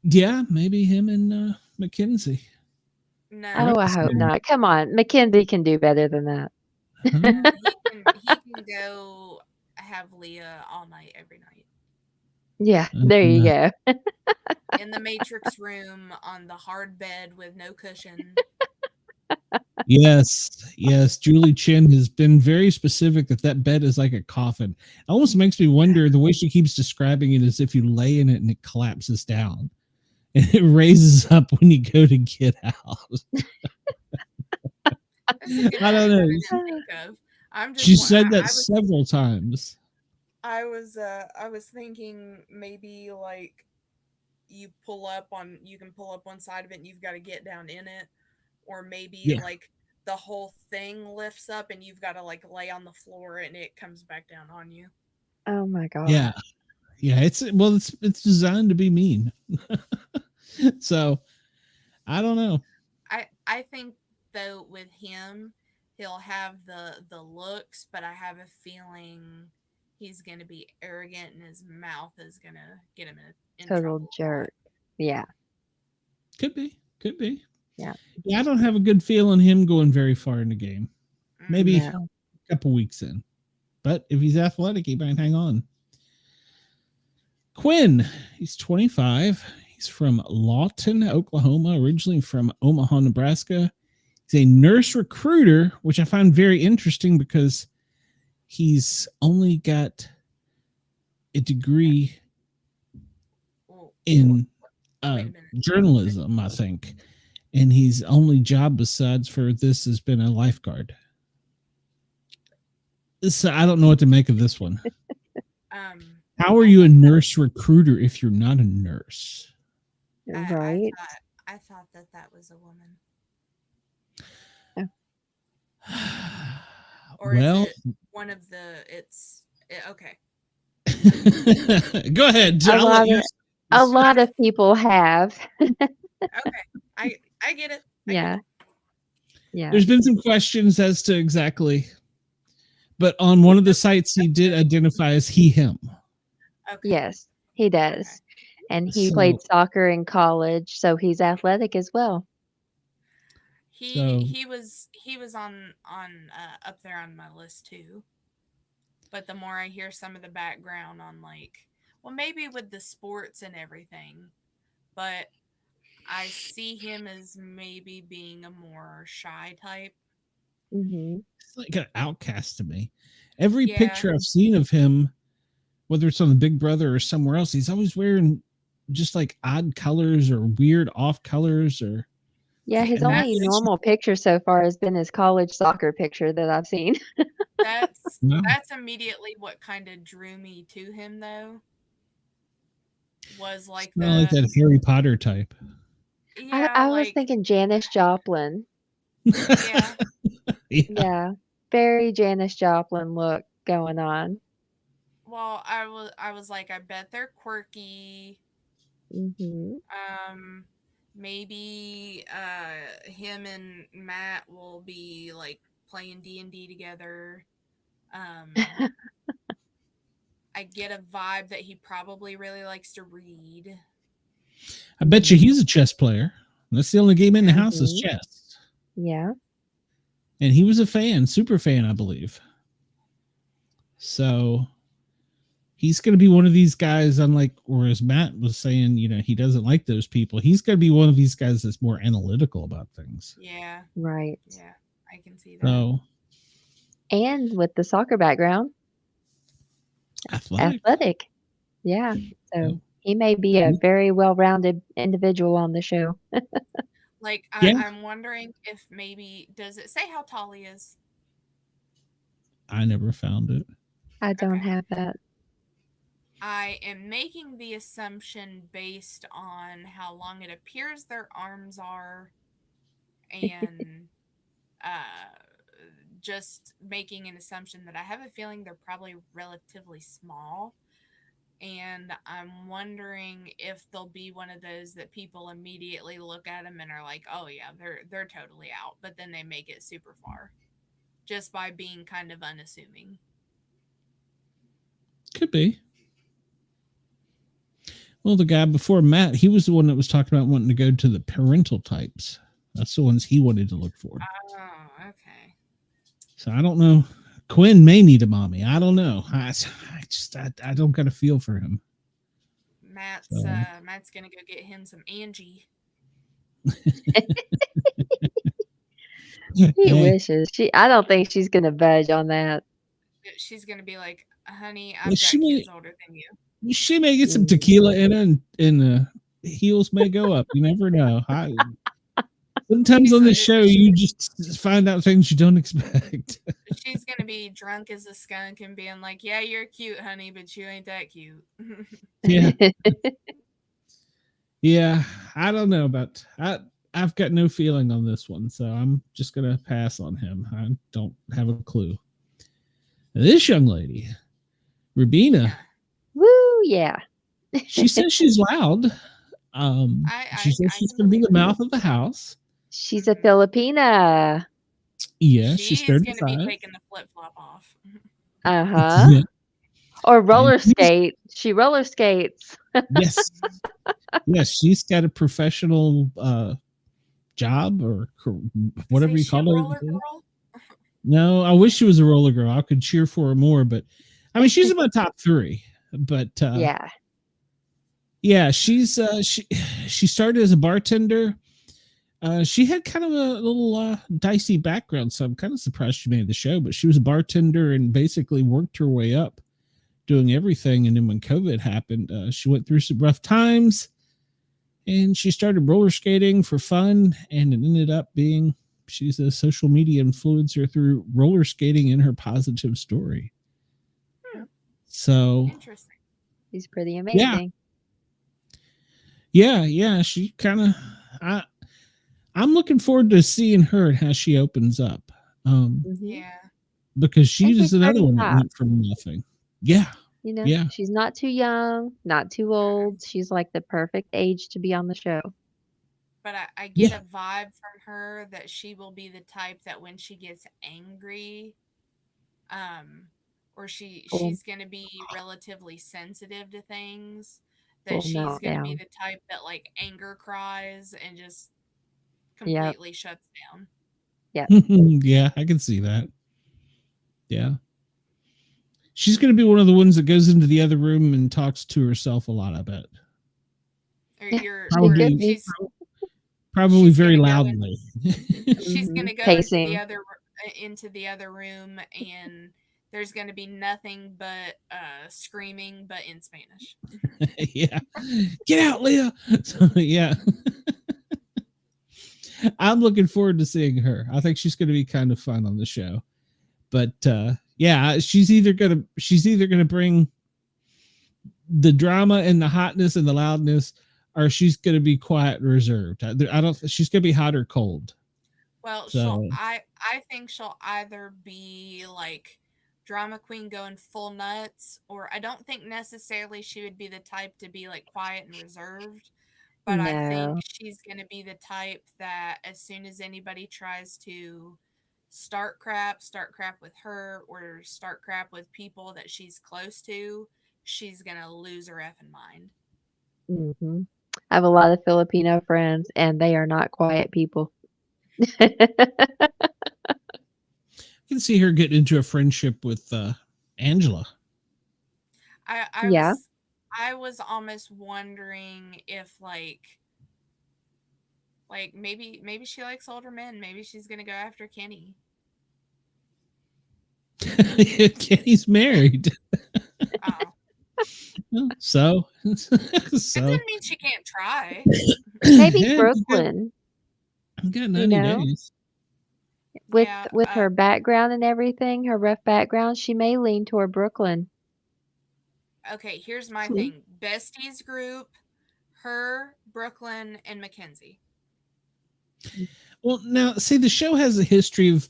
Yeah, maybe him and Mackenzie. No, Oh, I hope not. Come on. Mackenzie can do better than that. Huh? he can go have Leah all night every night Yeah, there you Uh, go. in the Matrix room on the hard bed with no cushion. yes. Julie Chen has been very specific that that bed is like a coffin. It almost makes me wonder the way she keeps describing it as if you lay in it and it collapses down and it raises up when you go to get out. That's a good I don't point that know. I didn't think of. I'm just She said that I was several times. I was thinking maybe like you can pull up one side of it and you've got to get down in it, or maybe Yeah, like the whole thing lifts up and you've got to like lay on the floor and it comes back down on you. Oh my yeah, God. yeah. It's designed to be mean. So I don't know. I think though with him he'll have the looks, but I have a feeling he's going to be arrogant and his mouth is going to get him in Total trouble a lot. jerk. Yeah. Could be, could be. Yeah. Yeah, I don't have a good feel on him going very far in the game. Maybe Mm-hmm. No. a couple weeks in. But if he's athletic, he might hang on. Quinn, he's 25. He's from Lawton, Oklahoma, originally from Omaha, Nebraska. He's a nurse recruiter, which I find very interesting because he's only got a degree Well, in wait a minute. journalism, I think. And his only job besides for this has been a lifeguard. So I don't know what to make of this one. How are I you a thought nurse recruiter if you're not a nurse? Right. I thought that that was a woman, Oh, or is Well, it one of the? Okay. go ahead. A I'll let lot you. of a lot of people have. Okay. I get it. I get Yeah. it. Yeah. There's been some questions as to exactly, but on one of the sites, he did identify as he, him. Okay. Yes, he does. Okay. And he So, played soccer in college, so he's athletic as well. He so he was on up there on my list too. But the more I hear some of the background on like, well, maybe with the sports and everything, but I see him as maybe being a more shy type. Mm-hmm. He's like an outcast to me. Every Yeah. picture I've seen of him, whether it's on the Big Brother or somewhere else, he's always wearing just like odd colors or weird off colors or Yeah, See, his only normal picture so far has been his college soccer picture that I've seen. that's no. that's immediately what kind of drew me to him though. Was It's like not like that Harry Potter type. I was thinking Janis Joplin. Yeah. Yeah. Yeah, very Janis Joplin look going on. Well, I was like, I bet they're quirky. Mm-hmm. Um, maybe him and Matt will be like playing D&D together. I get a vibe that he probably really likes to read. I bet you he's a chess player. That's the only game in the house is Mm-hmm. chess. Yeah. And he was a fan, super fan, I believe. So he's going to be one of these guys, unlike, or as Matt was saying, he doesn't like those people. He's going to be one of these guys that's more analytical about things. Yeah. Right. Yeah, I can see that. So And with the soccer background, athletic. Yeah. So Yep. he may be a very well-rounded individual on the show. Like, Yeah. I'm wondering if maybe, does it say how tall he is? I never found it. I don't Okay. have that. I am making the assumption based on how long it appears their arms are and just making an assumption that I have a feeling they're probably relatively small. And I'm wondering if they'll be one of those that people immediately look at them and are like, "Oh yeah, they're totally out," but then they make it super far just by being kind of unassuming. Could be. Well, the guy before Matt, he was the one that was talking about wanting to go to the parental types. That's the ones he wanted to look for. Oh, okay. So I don't know. Quinn may need a mommy. I don't know. I don't got a feel for him. Matt's gonna go get him some Angie. He wishes. I don't think she's gonna budge on that. She's gonna be like, "Honey, Well, I've got kids older than you." she may get some tequila in it, and the heels may go up. You never know. Sometimes on this show, you just find out things you don't expect. She's gonna be drunk as a skunk and being like, "Yeah, you're cute, honey, but you ain't that cute." Yeah. Yeah, I don't know, but I've got no feeling on this one, so I'm just gonna pass on him. I don't have a clue. This young lady, Rubina. Woo, yeah. She says she's loud. She says she's gonna be the mouth of the house. She's a Filipina. Yeah, she's 35. She's gonna be taking the flip flop off. Uh-huh. Yeah. Or roller skate. She roller skates. Yes. Yes, she's got a professional job or whatever you call it. Girl? No, I wish she was a roller girl. I could cheer for her more, but I mean, she's in my top 3. But yeah, she's she started as a bartender. She had kind of a little dicey background, so I'm kind of surprised she made the show. But she was a bartender and basically worked her way up, doing everything. And then when COVID happened, she went through some rough times, and she started roller skating for fun. And it ended up being she's a social media influencer through roller skating in her positive story. So interesting. She's pretty amazing. Yeah. She kind of. I'm looking forward to seeing her and how she opens up. Yeah. Because she's another one that went from nothing. Yeah. She's not too young, not too old. She's like the perfect age to be on the show. But I get a vibe from her that she will be the type that when she gets angry, or she's going to be relatively sensitive to things, that she's going to be the type that like anger cries and just completely shuts down. Yeah. Yeah, I can see that. Yeah. She's going to be one of the ones that goes into the other room and talks to herself a lot, I bet. She could Probably, be. probably very loudly. She's gonna go Pacing. into the other room, and there's gonna be nothing but screaming, but in Spanish. Yeah. Get out, Leah. So, yeah. I'm looking forward to seeing her. I think she's going to be kind of fun on the show. But yeah, she's either gonna bring the drama and the hotness and the loudness, or she's gonna be quiet and reserved. I don't. She's gonna be hot or cold. Well, So I think she'll either be like drama queen going full nuts, or I don't think necessarily she would be the type to be like quiet and reserved, but I think No. she's going to be the type that as soon as anybody tries to start crap with her or start crap with people that she's close to, she's going to lose her effing mind. Hmm. I have a lot of Filipino friends, and they are not quiet people. you can see her getting into a friendship with Angela. I I Yeah. was I was almost wondering if maybe she likes older men. Maybe she's gonna go after Kenny. Kenny's married. Oh, So that so doesn't mean she can't try. Maybe yeah, Brooklyn, we got you 90 know, days. with Yeah. with her background and everything, her rough background, she may lean toward Brooklyn. Okay. Here's my Hmm. thing. Besties group, her, Brooklyn, and Mackenzie. Well, now see, the show has a history of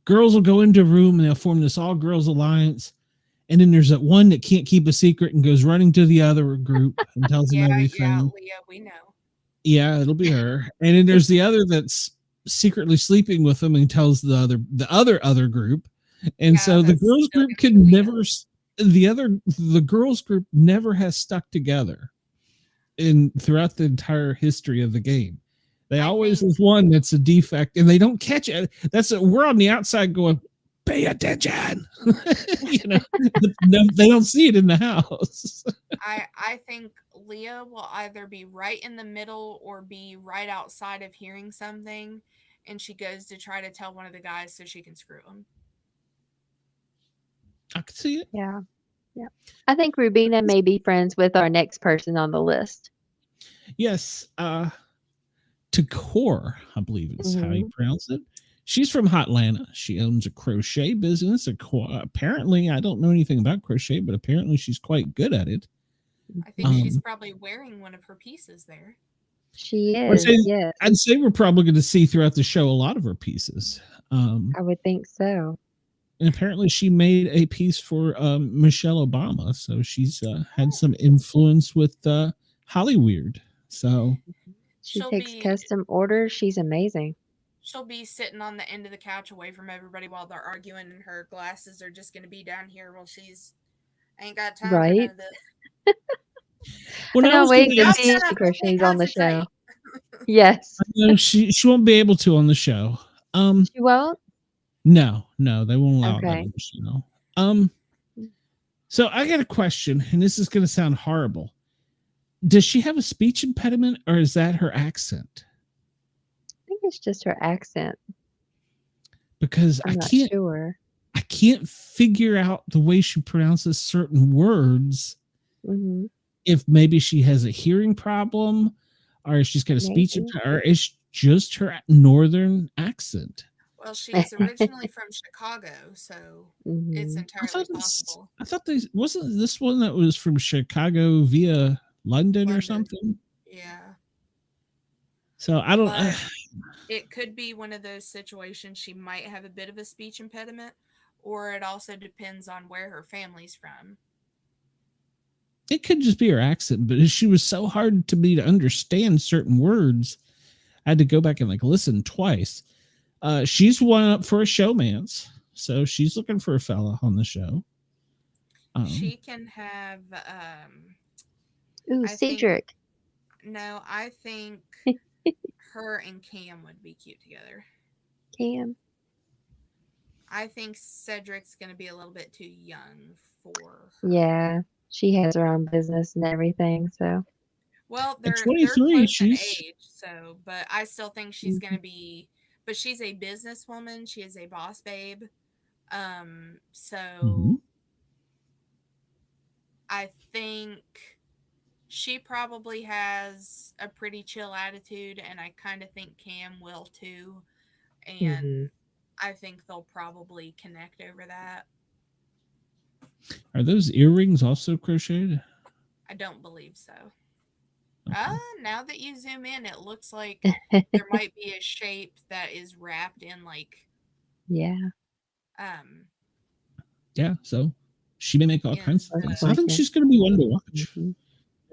girls will go into a room and they'll form this all girls alliance, and then there's that one that can't keep a secret and goes running to the other group and tells them Yeah, everything. Leah, we know. Yeah, it'll be her. And then there's the other that's secretly sleeping with them and tells the other group. And Yeah, so the that's girls still group gonna be could Leah. never the girls group never has stuck together in throughout the entire history of the game. They I always think is one that's a defect and they don't catch it. We're on the outside going, pay attention. No, they don't see it in the house. I think Leah will either be right in the middle or be right outside of hearing something, and she goes to try to tell one of the guys so she can screw him. I can see it. Yeah. Yeah. I think Rubina may be friends with our next person on the list. Yes. Takor, I believe is how you Hmm. pronounce it. She's from Hotlanta. She owns a crochet business. Apparently, I don't know anything about crochet, but apparently she's quite good at it. I think she's Um, probably wearing one of her pieces there. She I'd is, say, yes. I'd say we're probably going to see throughout the show a lot of her pieces. I would think so. And apparently, she made a piece for Michelle Obama, so she's had some influence with Hollywood. So She She'll takes be custom orders. She's amazing. she'll be sitting on the end of the couch away from everybody while they're arguing, and her glasses are just going to be down here while she's ain't got time for none Right? of this. when I I know, was going waiting to to Y'all ask, see if shut she up. Let me crochets on the show. concentrate. Yes. no, she won't be able to on the show. She won't? No, they won't allow that Okay. on the show. Um, so I got a question, and this is going to sound horrible. Does she have a speech impediment, or is that her accent? I think it's just her accent. Because I'm not sure. I can't figure out the way she pronounces certain words. Hmm. If maybe she has a hearing problem, or if she's got a speech Maybe. impediment, or it's just her northern accent. Well, she's originally from Chicago, so it's Hmm. entirely possible. I thought they wasn't this one that was from Chicago via London or London. something. Yeah. So I don't. But it could be one of those situations she might have a bit of a speech impediment, or it also depends on where her family's from. It could just be her accent, but she was so hard to me to understand certain words. I had to go back and like listen twice. She's one up for a showmance, so she's looking for a fella on the show. She can have Ooh, I think Cedric. no, I think her and Cam would be cute together. Cam. I think Cedric's going to be a little bit too young for her. Yeah, she has her own business and everything. So Well, At they're 23, close in she's age, so but I still think she's mhm. gonna be. But she's a businesswoman. She is a boss babe. Mhm. So I think she probably has a pretty chill attitude, and I kind of think Cam will too. Mhm. And I think they'll probably connect over that. Are those earrings also crocheted? I don't believe so. Okay. Now that you zoom in, it looks like there might be a shape that is wrapped in like Yeah, um Yeah, so she may make all in kinds of looks things. the I like think it. she's going to be one to watch. Mhm.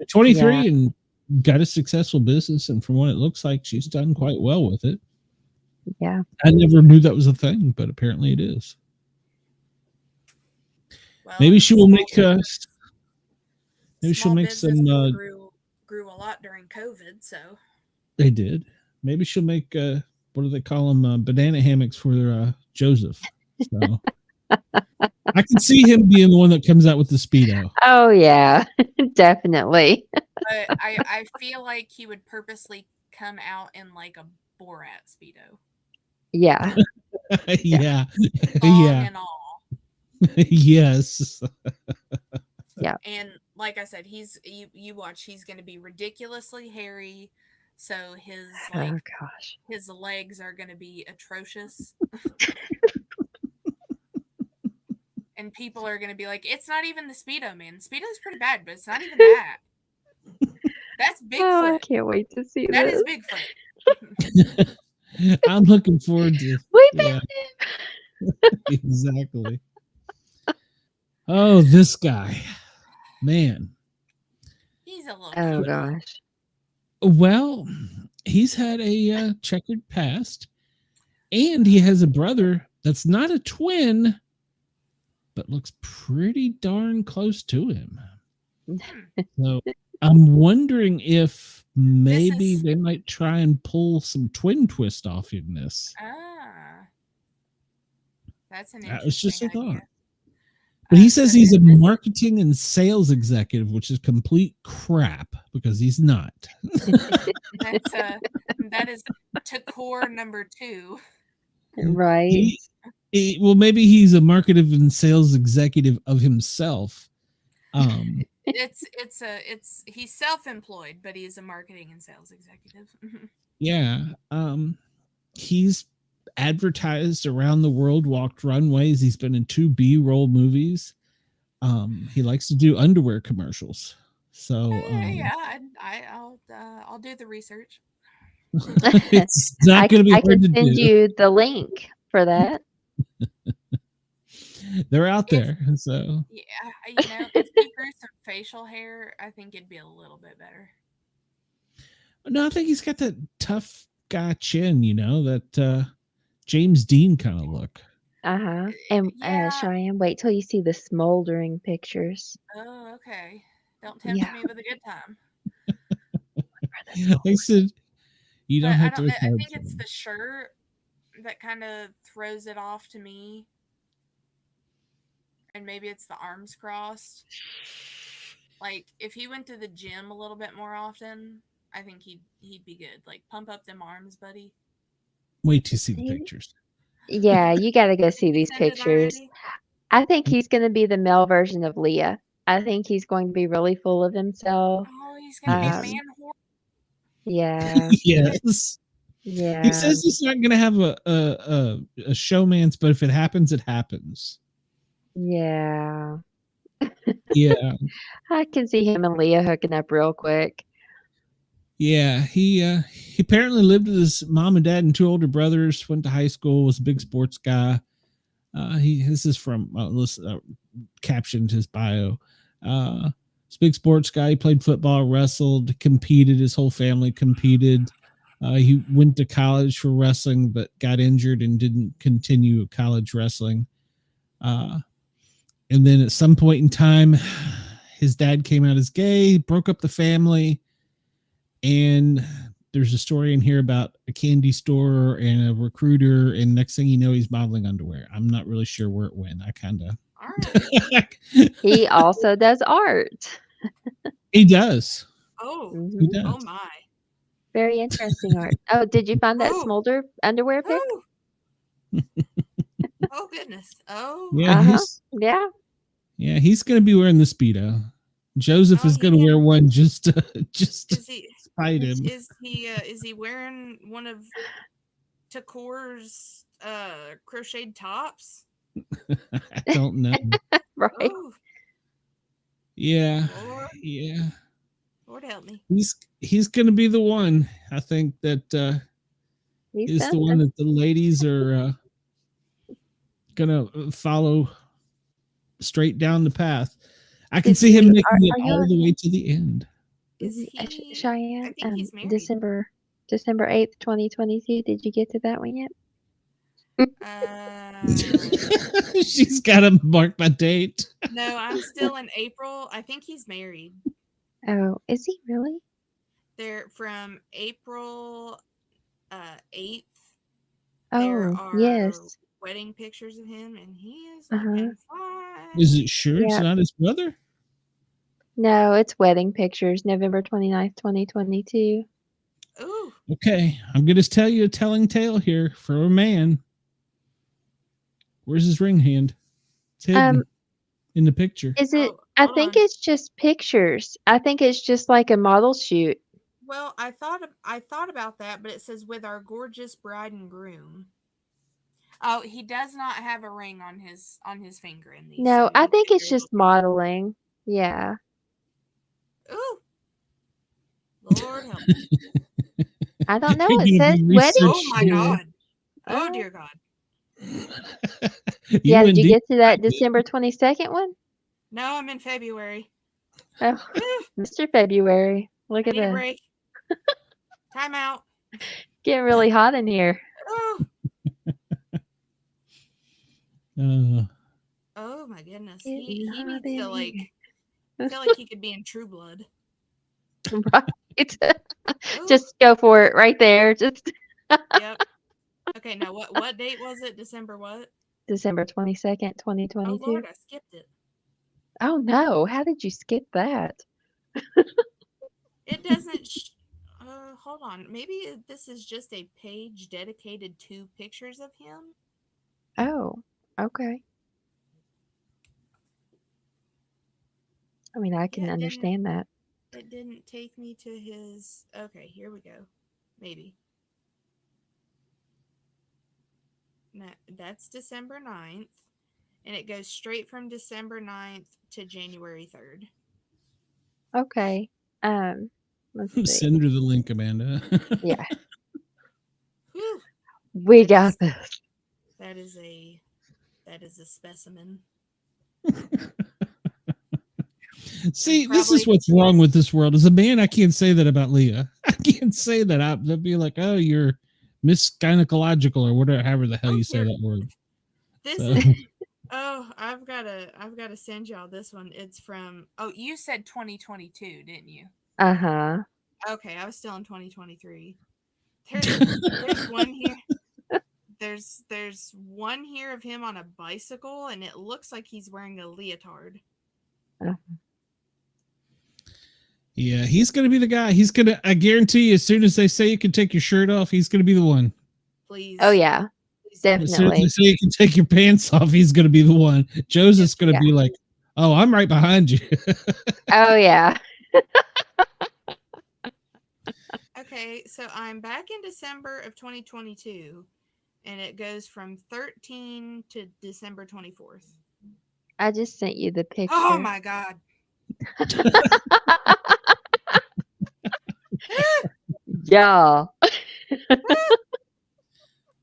At Yeah, 23 and got a successful business, and from what it looks like, she's done quite well with it. yeah. I never knew that was a thing, but apparently it is. well, I Maybe mean she will make us. Maybe she'll small make some. businesses grew a lot during COVID, so They did. Maybe she'll make. What do they call them? Banana hammocks for Joseph. So I can see him being the one that comes out with the speedo. Oh yeah, definitely. but I feel like he would purposely come out in like a Borat speedo, Yeah, yeah, Yeah, thong yeah, and all. yes. yeah. And like I said, you watch, he's going to be ridiculously hairy, so Oh gosh. his legs are going to be atrocious, and people are going to be like, "It's not even the speedo, man. Speedo's pretty bad, but it's not even that. That's Oh, I Bigfoot. can't wait to see That is this. Bigfoot." I'm looking forward to. We Yeah, found him. exactly. Oh, this guy, man. He's a little Oh cutie. gosh. Well, he's had a checkered past, and he has a brother that's not a twin, but looks pretty darn close to him. Hmm. So I'm wondering if This maybe is they might try and pull some twin twist off in this. ah, that's an That was just interesting a thought. idea. But he says So he's a marketing and sales executive, which is complete crap because he's not. that's that is to core number 2. Right. Well, maybe he's a marketing and sales executive of himself. It's he's self-employed, but he is a marketing and sales executive. Yeah. He's advertised around the world, walked runways. He's been in 2 B-roll movies. He likes to do underwear commercials. So Yeah, I'll do the research. it's not going to be I hard can to send do. you the link for that. They're out If there. So yeah, if he grew some facial hair, I think it'd be a little bit better. no, I think he's got that tough guy chin, that James Dean kind of look. Uh-huh. And Yeah. Cheyenne, wait till you see the smoldering pictures. Oh, okay. Don't tempt Yeah. me with a good time. For the Like I said, you don't But I have to don't know. look I hard think for it's him. the shirt that kind of throws it off to me, and maybe it's the arms crossed. Like if he went to the gym a little bit more often, I think he'd be good. Like pump up them arms, buddy. Wait to see the See? pictures. Yeah, you got to go Did see you these send it pictures. already? I think he's going to be the male version of Leah. I think he's going to be really full of himself. Oh, he's gonna be a Yes. man whore. Yeah, Yes. He yeah, says he's not going to have a showman's, but if it happens, it happens. yeah. Yeah. I can see him and Leah hooking up real quick. Yeah, he apparently lived with his mom and dad and 2 older brothers. Went to high school. Was a big sports guy. This is from captioned his bio. He's a big sports guy. He played football, wrestled, competed. His whole family competed. He went to college for wrestling, but got injured and didn't continue college wrestling. And then at some point in time, his dad came out as gay, broke up the family. And there's a story in here about a candy store and a recruiter. And next thing you know, he's modeling underwear. I'm not really sure where it went. I kind of All right. He also does art. He does. Oh. Mhm. He does. Oh my. Very interesting art. Oh, did you find that Oh. Smolder underwear pic? Oh. Oh goodness. Oh Yeah, my. Uh-huh. Yeah. he's gonna be wearing the Speedo. Joseph Oh, is he gonna can. wear one just to Is he? spite him. Is he wearing one of Takor's crocheted tops? I don't know. Right. Oh Yeah, Lord, yeah. Lord help me. He's gonna be the one. I think that He's is the one something. that the ladies are gonna follow straight down the path. I can Did see him you making it are you all on the way to the end. Is he? I Cheyenne? think he's married. December 8th, 2022. Did you get to that one yet? She's got him marked by date. No, I'm still in April. I think he's married. Oh, is he really? They're from April 8th. There Oh, are yes. wedding pictures of him, and he is Uh-huh. looking fine. Is it sure it's Yeah. not his brother? No, it's wedding pictures, November 29th, 2022. Ooh, Okay, I'm gonna tell you a telling tale here for a man. Where's his ring hand? It's hidden in the picture. Is it? oh, I hold think on. it's just pictures. I think it's just like a model shoot. Well, I thought about that, but it says with our gorgeous bride and groom. Oh, he does not have a ring on his finger in these, so No, I think okay, it's very just well. modeling. Yeah. Ooh, Lord help me. I don't know. You're It gonna says be wedding Oh my researching. picture. God. Oh Uh, dear God. You yeah, did you indeed. get to that December 22nd one? No, I'm in February. Oh, Whew, Mr. February. Look I at need a that. break. Time out. Getting really hot in here. Oh, Uh, oh my goodness. Getting He hot needs to in like. here. I feel like he could be in True Blood. Right. Oh, Just go for it right there. Just yep. Okay, now what date was it? December what? December 22nd, Oh 2022. Lord, I skipped it. Oh no, how did you skip that? It doesn't. Hold on. Maybe this is just a page dedicated to pictures of him. Oh, okay. I mean, I Yeah, can understand that. it didn't take me to his. Okay, here we go. Maybe. No, that's December 9th, and it goes straight from December 9th to January 3rd. Okay. Let's see. send her the link, Amanda. Yeah, Whew. we That got is this. that is a specimen. See, And this is probably what's wrong with this world. As a man, I can't say that about Leah. I can't say that. They'll be like, "Oh, you're misgynecological or whatever, however the hell oh you say here that word." this So, is oh I've gotta send y'all this one. It's from you said 2022, didn't you? Uh-huh. Okay, I was still in 2023. There's one here. There's one here of him on a bicycle, and it looks like he's wearing a leotard. Uh, yeah, he's gonna be the guy. He's gonna. I guarantee you, as soon as they say you can take your shirt off, he's gonna be the one. Please, Oh yeah, please tell me. As soon as they definitely. say you can take your pants off, he's gonna be the one. Joseph's gonna Yeah. be like, "Oh, I'm right behind you." Oh yeah. Okay, so I'm back in December of 2022, and it goes from 13 to December 24th. I just sent you the Oh picture. my God. Yeah.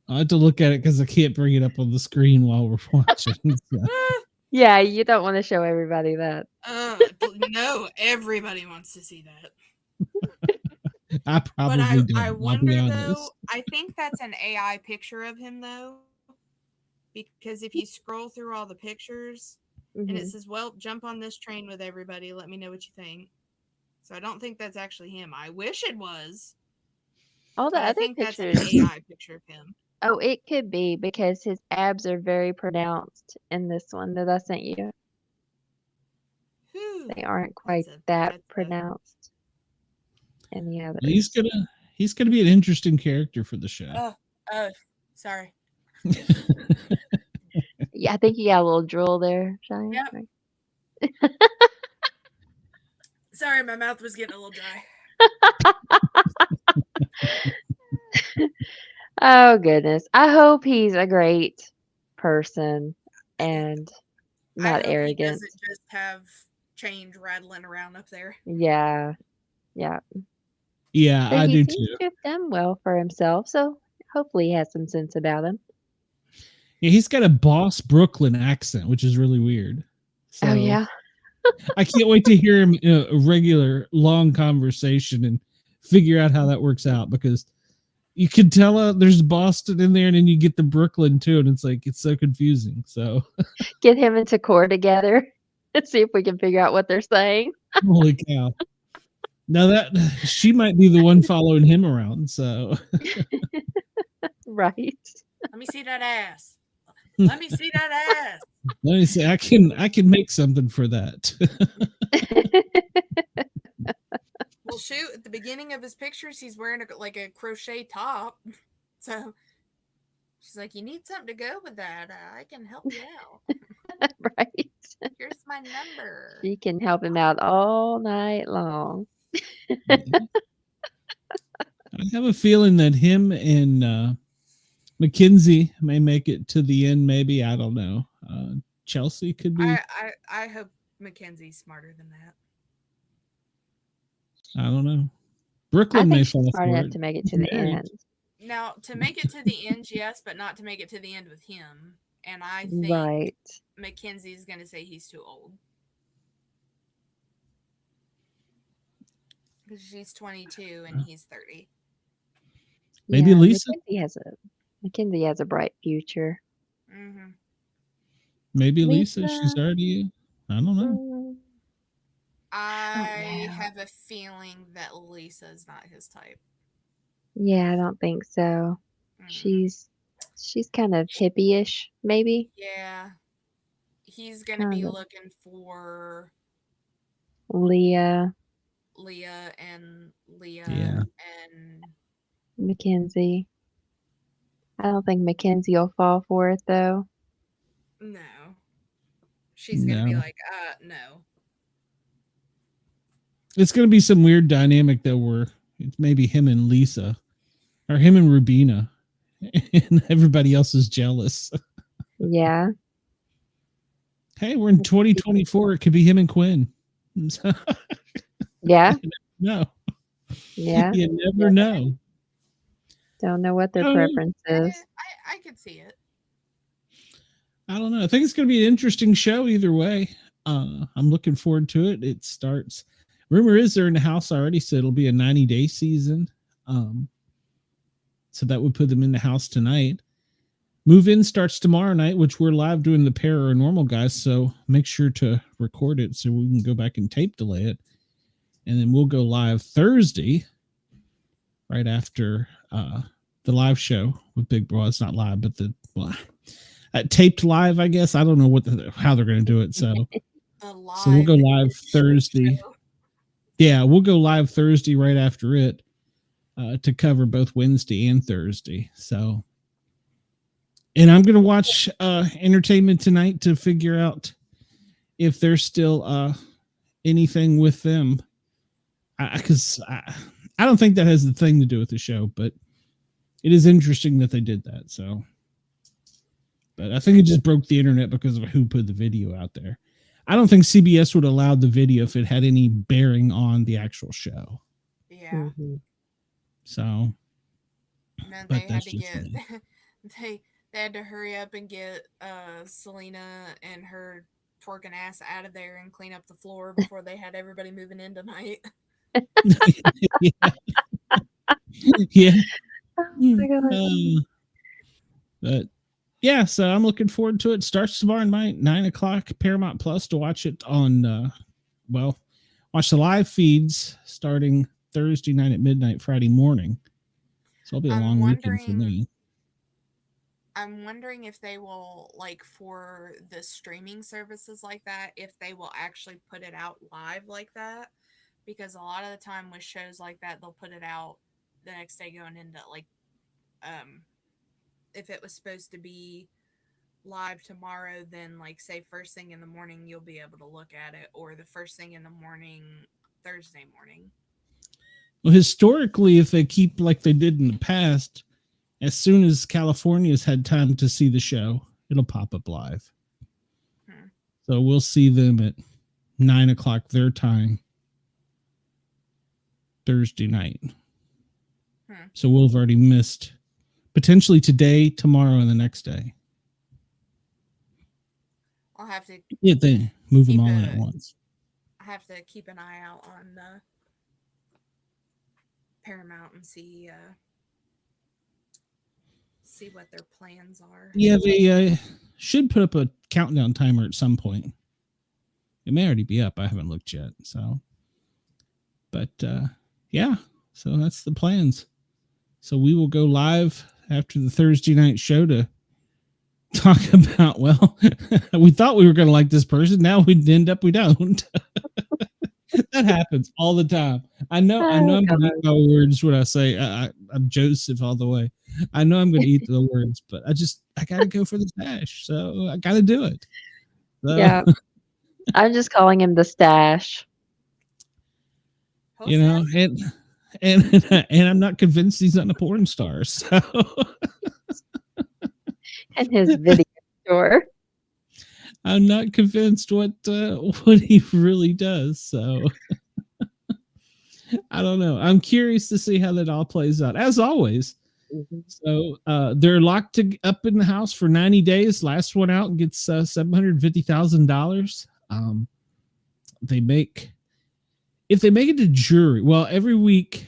I have to look at it because I can't bring it up on the screen while we're watching. So, Yeah, you don't want to show everybody that. No, everybody wants to see that. I But probably don't. I I'll be wonder though, honest. I think that's an AI picture of him though, because if you scroll through all the pictures and it Hmm. says, well, jump on this train with everybody, let me know what you think. So I don't think that's actually him. I wish it was, All the but I other think that's an pictures. AI picture of him. Oh, it could be because his abs are very pronounced in this one that I sent you. Whew. They aren't quite that pronounced in the others. He's gonna be an interesting character for the show. Sorry. Yeah, I think you got a little drool there, Cheyenne. Yep. Right? Sorry, my mouth was getting a little dry. Oh goodness. I hope he's a great person and I not hope arrogant. he doesn't just have change rattling around up there. Yeah. Yeah. Yeah, But I he do seems too. to have done well for himself, so hopefully he has some sense about him. Yeah, he's got a boss Brooklyn accent, which is really weird. So Oh yeah. I can't wait to hear him in a regular long conversation and figure out how that works out, because you can tell there's Boston in there and then you get the Brooklyn too, and it's like it's so confusing. So Get him into core together and see if we can figure out what they're saying. holy cow. Now that she might be the one following him around, so Right. Let me see that ass. Let me see that ass. let me say I can make something for that. Well, shoot, at the beginning of his pictures, he's wearing a crochet top. So she's like, you need something to go with that. I can help you out. Right. Here's my number. She can help him out all night long. I have a feeling that him and Mackenzie may make it to the end. Maybe, I don't know. Chelsea could be. I hope Mackenzie's smarter than that. I don't know. I Brooklyn may think fall she's smart for enough it. to make it to the Married. end. Now, to make it to the end, yes, but not to make it to the end with him. And I think Right. Mackenzie's going to say he's too old. Because she's 22 and he's 30. Maybe Yeah, Lisa. Mackenzie has a bright future. Mm-hmm. Maybe Lisa. Lisa. She's already. I don't know. I know. have a feeling that Lisa's not his type. Yeah, I don't think so. Mm-mm. She's kind of hippie-ish, maybe. Yeah. He's going to Kind be of looking for Leah, Leah and Yeah. and Mackenzie. I don't think Mackenzie will fall for it though. no. She's going to be No. like, no. It's going to be some weird dynamic though, where it's maybe him and Lisa, or him and Rubina, and everybody else is jealous. Yeah. Hey, we're in 2024. It could be him and Quinn. Yeah. No. Yeah. You never know. Don't know what their Oh, preference is. I could see it. I don't know. I think it's going to be an interesting show either way. I'm looking forward to it. It starts. Rumor is they're in the house already, so it'll be a 90-day season. So that would put them in the house tonight. Move in starts tomorrow night, which we're live doing the Paranormal Guys. So make sure to record it so we can go back and tape delay it. And then we'll go live Thursday, right after the live show with Big Bro. It's not live, but taped live, I guess. I don't know how they're going to do it. So we'll go live Thursday. Yeah, we'll go live Thursday right after it to cover both Wednesday and Thursday. So, and I'm going to watch Entertainment Tonight to figure out if there's still anything with them. Because I don't think that has a thing to do with the show, but it is interesting that they did that. So, but I think it just broke the internet because of who put the video out there. I don't think CBS would allow the video if it had any bearing on the actual show. Yeah. Mm-hmm. So, And then but they had that's to just get me. they had to hurry up and get Selena and her twerking ass out of there and clean up the floor before they had everybody moving in tonight. Yeah. Yeah. Oh my God. But yeah, so I'm looking forward to it. Starts tomorrow night, 9:00 Paramount Plus to watch it on. Watch the live feeds starting Thursday night at midnight, Friday morning. So it'll be a I'm long weekend for wondering- me. I'm wondering if they will, like, for the streaming services like that, if they will actually put it out live like that. Because a lot of the time with shows like that, they'll put it out the next day going into, like, um, if it was supposed to be live tomorrow, then, like, say first thing in the morning, you'll be able to look at it, or the first thing in the morning, Thursday morning. Well, historically, if they keep like they did in the past, as soon as California's had time to see the show, it'll pop up live. So we'll see them at 9:00 their time Thursday night. So we'll have already missed potentially today, tomorrow, and the next day. I'll have to they move them all in at once. I have to keep an eye out on Paramount and see what their plans are. Yeah, they should put up a countdown timer at some point. It may already be up. I haven't looked yet. So, but yeah, so that's the plans. So we will go live after the Thursday night show to talk about, well, we thought we were going to like this person. Now we don't. That happens all the time. I know I'm going to eat my words when I say I'm Joseph all the way. I know I'm going to eat the words, but I got to go for the stash. So I got to do it. So, Yeah. I'm just calling him the stash. You know, and I'm not convinced he's not a porn star. So and his video store. I'm not convinced what he really does. So I don't know. I'm curious to see how that all plays out, as always. Mm-hmm. So they're locked up in the house for 90 days. Last one out gets $750,000. If they make it to jury, well, every week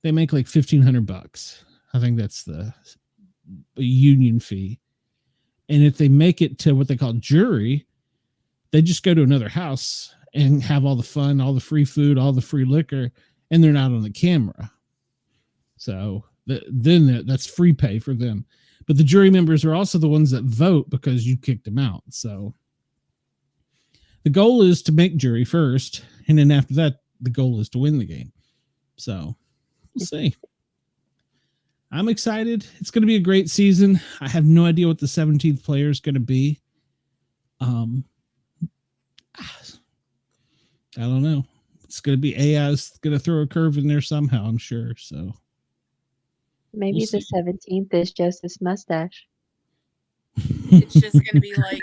they make like $1,500. I think that's the union fee. And if they make it to what they call jury, they just go to another house and have all the fun, all the free food, all the free liquor, and they're not on the camera. So then that's free pay for them. But the jury members are also the ones that vote because you kicked them out. So the goal is to make jury first, and then after that, the goal is to win the game. So we'll see. I'm excited. It's going to be a great season. I have no idea what the 17th player is going to be. I don't know. It's going to be AI's going to throw a curve in there somehow, I'm sure. So maybe the 17th is Joseph's mustache. It's just going to be like.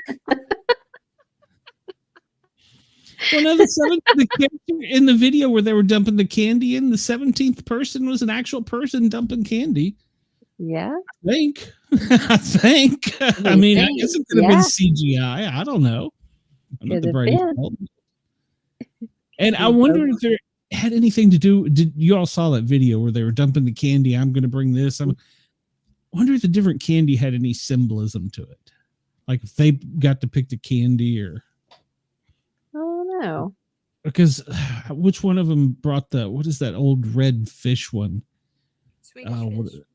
Well, no, the character in the video where they were dumping the candy in, the 17th person was an actual person dumping candy. Yeah. I think. I mean, I guess it could have been CGI. I don't know. I'm not the brightest. And I wonder if there had anything to do. Did you all saw that video where they were dumping the candy? I'm going to bring this. I wonder if the different candy had any symbolism to it. Like if they got to pick the candy or. No. Because which one of them brought what is that old red fish one?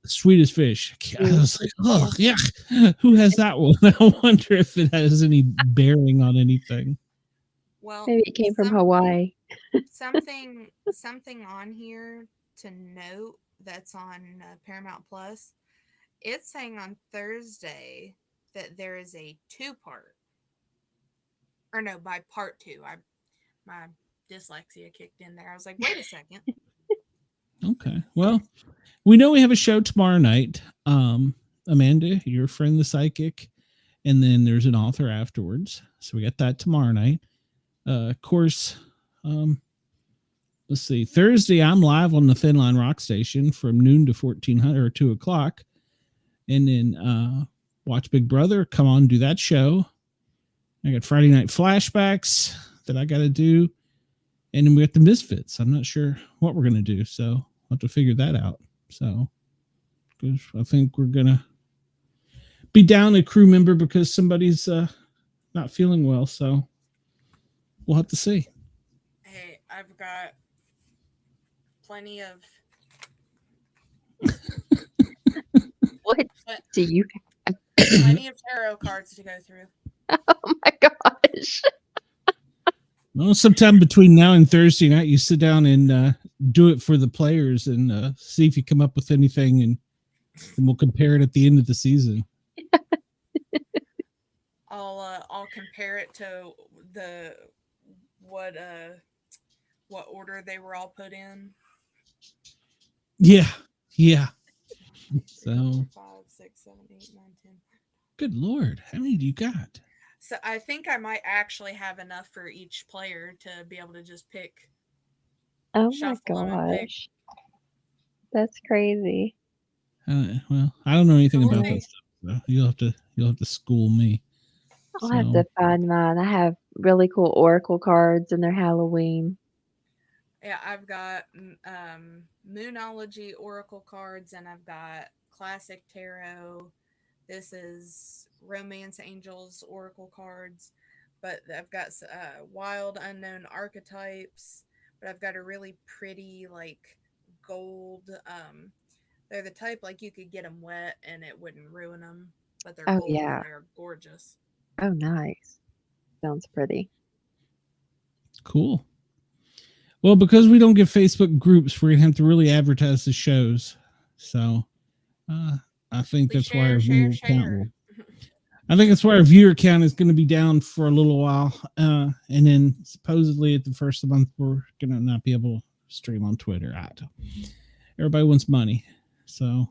Swedish fish. I was like, oh, yeah. Who has that one? I wonder if it has any bearing on anything. Well, maybe it came from Hawaii. something on here to note that's on Paramount Plus. It's saying on Thursday that there is a 2-part. Or no, by part 2. My dyslexia kicked in there. I was like, wait a second. Okay. Well, we know we have a show tomorrow night. Amanda, your friend, the psychic. And then there's an author afterwards. So we got that tomorrow night. Of course, let's see. Thursday, I'm live on the Thin Line Rock Station from noon to 1400 or 2 o'clock. And then watch Big Brother. Come on, do that show. I got Friday night flashbacks that I got to do. And then we got the Misfits. I'm not sure what we're going to do. So I'll have to figure that out. So I think we're going to be down a crew member because somebody's not feeling well. So we'll have to see. Hey, I've got plenty of What But do you plenty of tarot cards to go through. Oh my gosh. Well, sometime between now and Thursday night, you sit down and do it for the players and see if you come up with anything, and we'll compare it at the end of the season. I'll compare it to the what order they were all put in. Yeah. So 4, 5, 6, 7, 8, 9, 10. good Lord, how many do you got? So I think I might actually have enough for each player to be able to just pick. Oh my Shuffle 'em and pick. gosh. That's crazy. Well, I don't know anything about Okay. that stuff. So you'll have to school me. I'll have to find mine. I have really cool oracle cards and they're Halloween. Yeah, I've got Moonology Oracle cards, and I've got Classic Tarot. This is Romance Angels Oracle cards, but I've got Wild Unknown Archetypes. But I've got a really pretty like gold. They're the type like you could get them wet and it wouldn't ruin them, but they're Oh gold yeah. and they're gorgeous. Oh nice. Sounds pretty. Cool. Well, because we don't get Facebook groups, we're gonna have to really advertise the shows. So I think that's why our viewer count will. I think that's why our viewer count is going to be down for a little while, and then supposedly at the first of the month we're going to not be able to stream on Twitter. Everybody wants money, so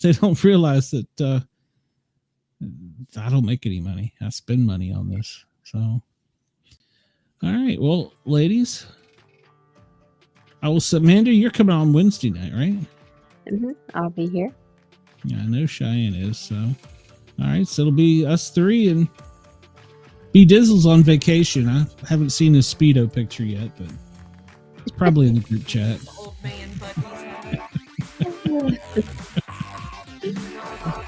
they don't realize that I don't make any money. I spend money on this. So, all right, well, ladies, I will. Amanda, you're coming on Wednesday night, right? I'll be here. Yeah, I know Cheyenne is. So, all right, so it'll be us three, and B Dizzle's on vacation. I haven't seen his Speedo picture yet, but it's probably in the group chat. Old man Bucky's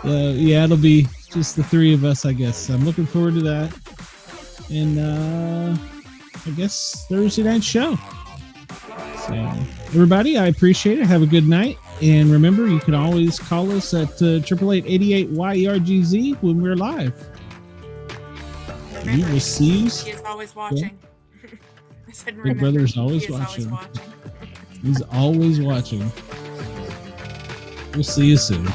Yeah, it'll be just the three of us, I guess. I'm looking forward to that. And I guess Thursday night show. So, everybody, I appreciate it. Have a good night. And remember, you can always call us at 888-YERGZ when we're live. Remember, We will see you. he is always watching. I said, Big brother is always he is watching. always watching. He's always watching. We'll see you soon.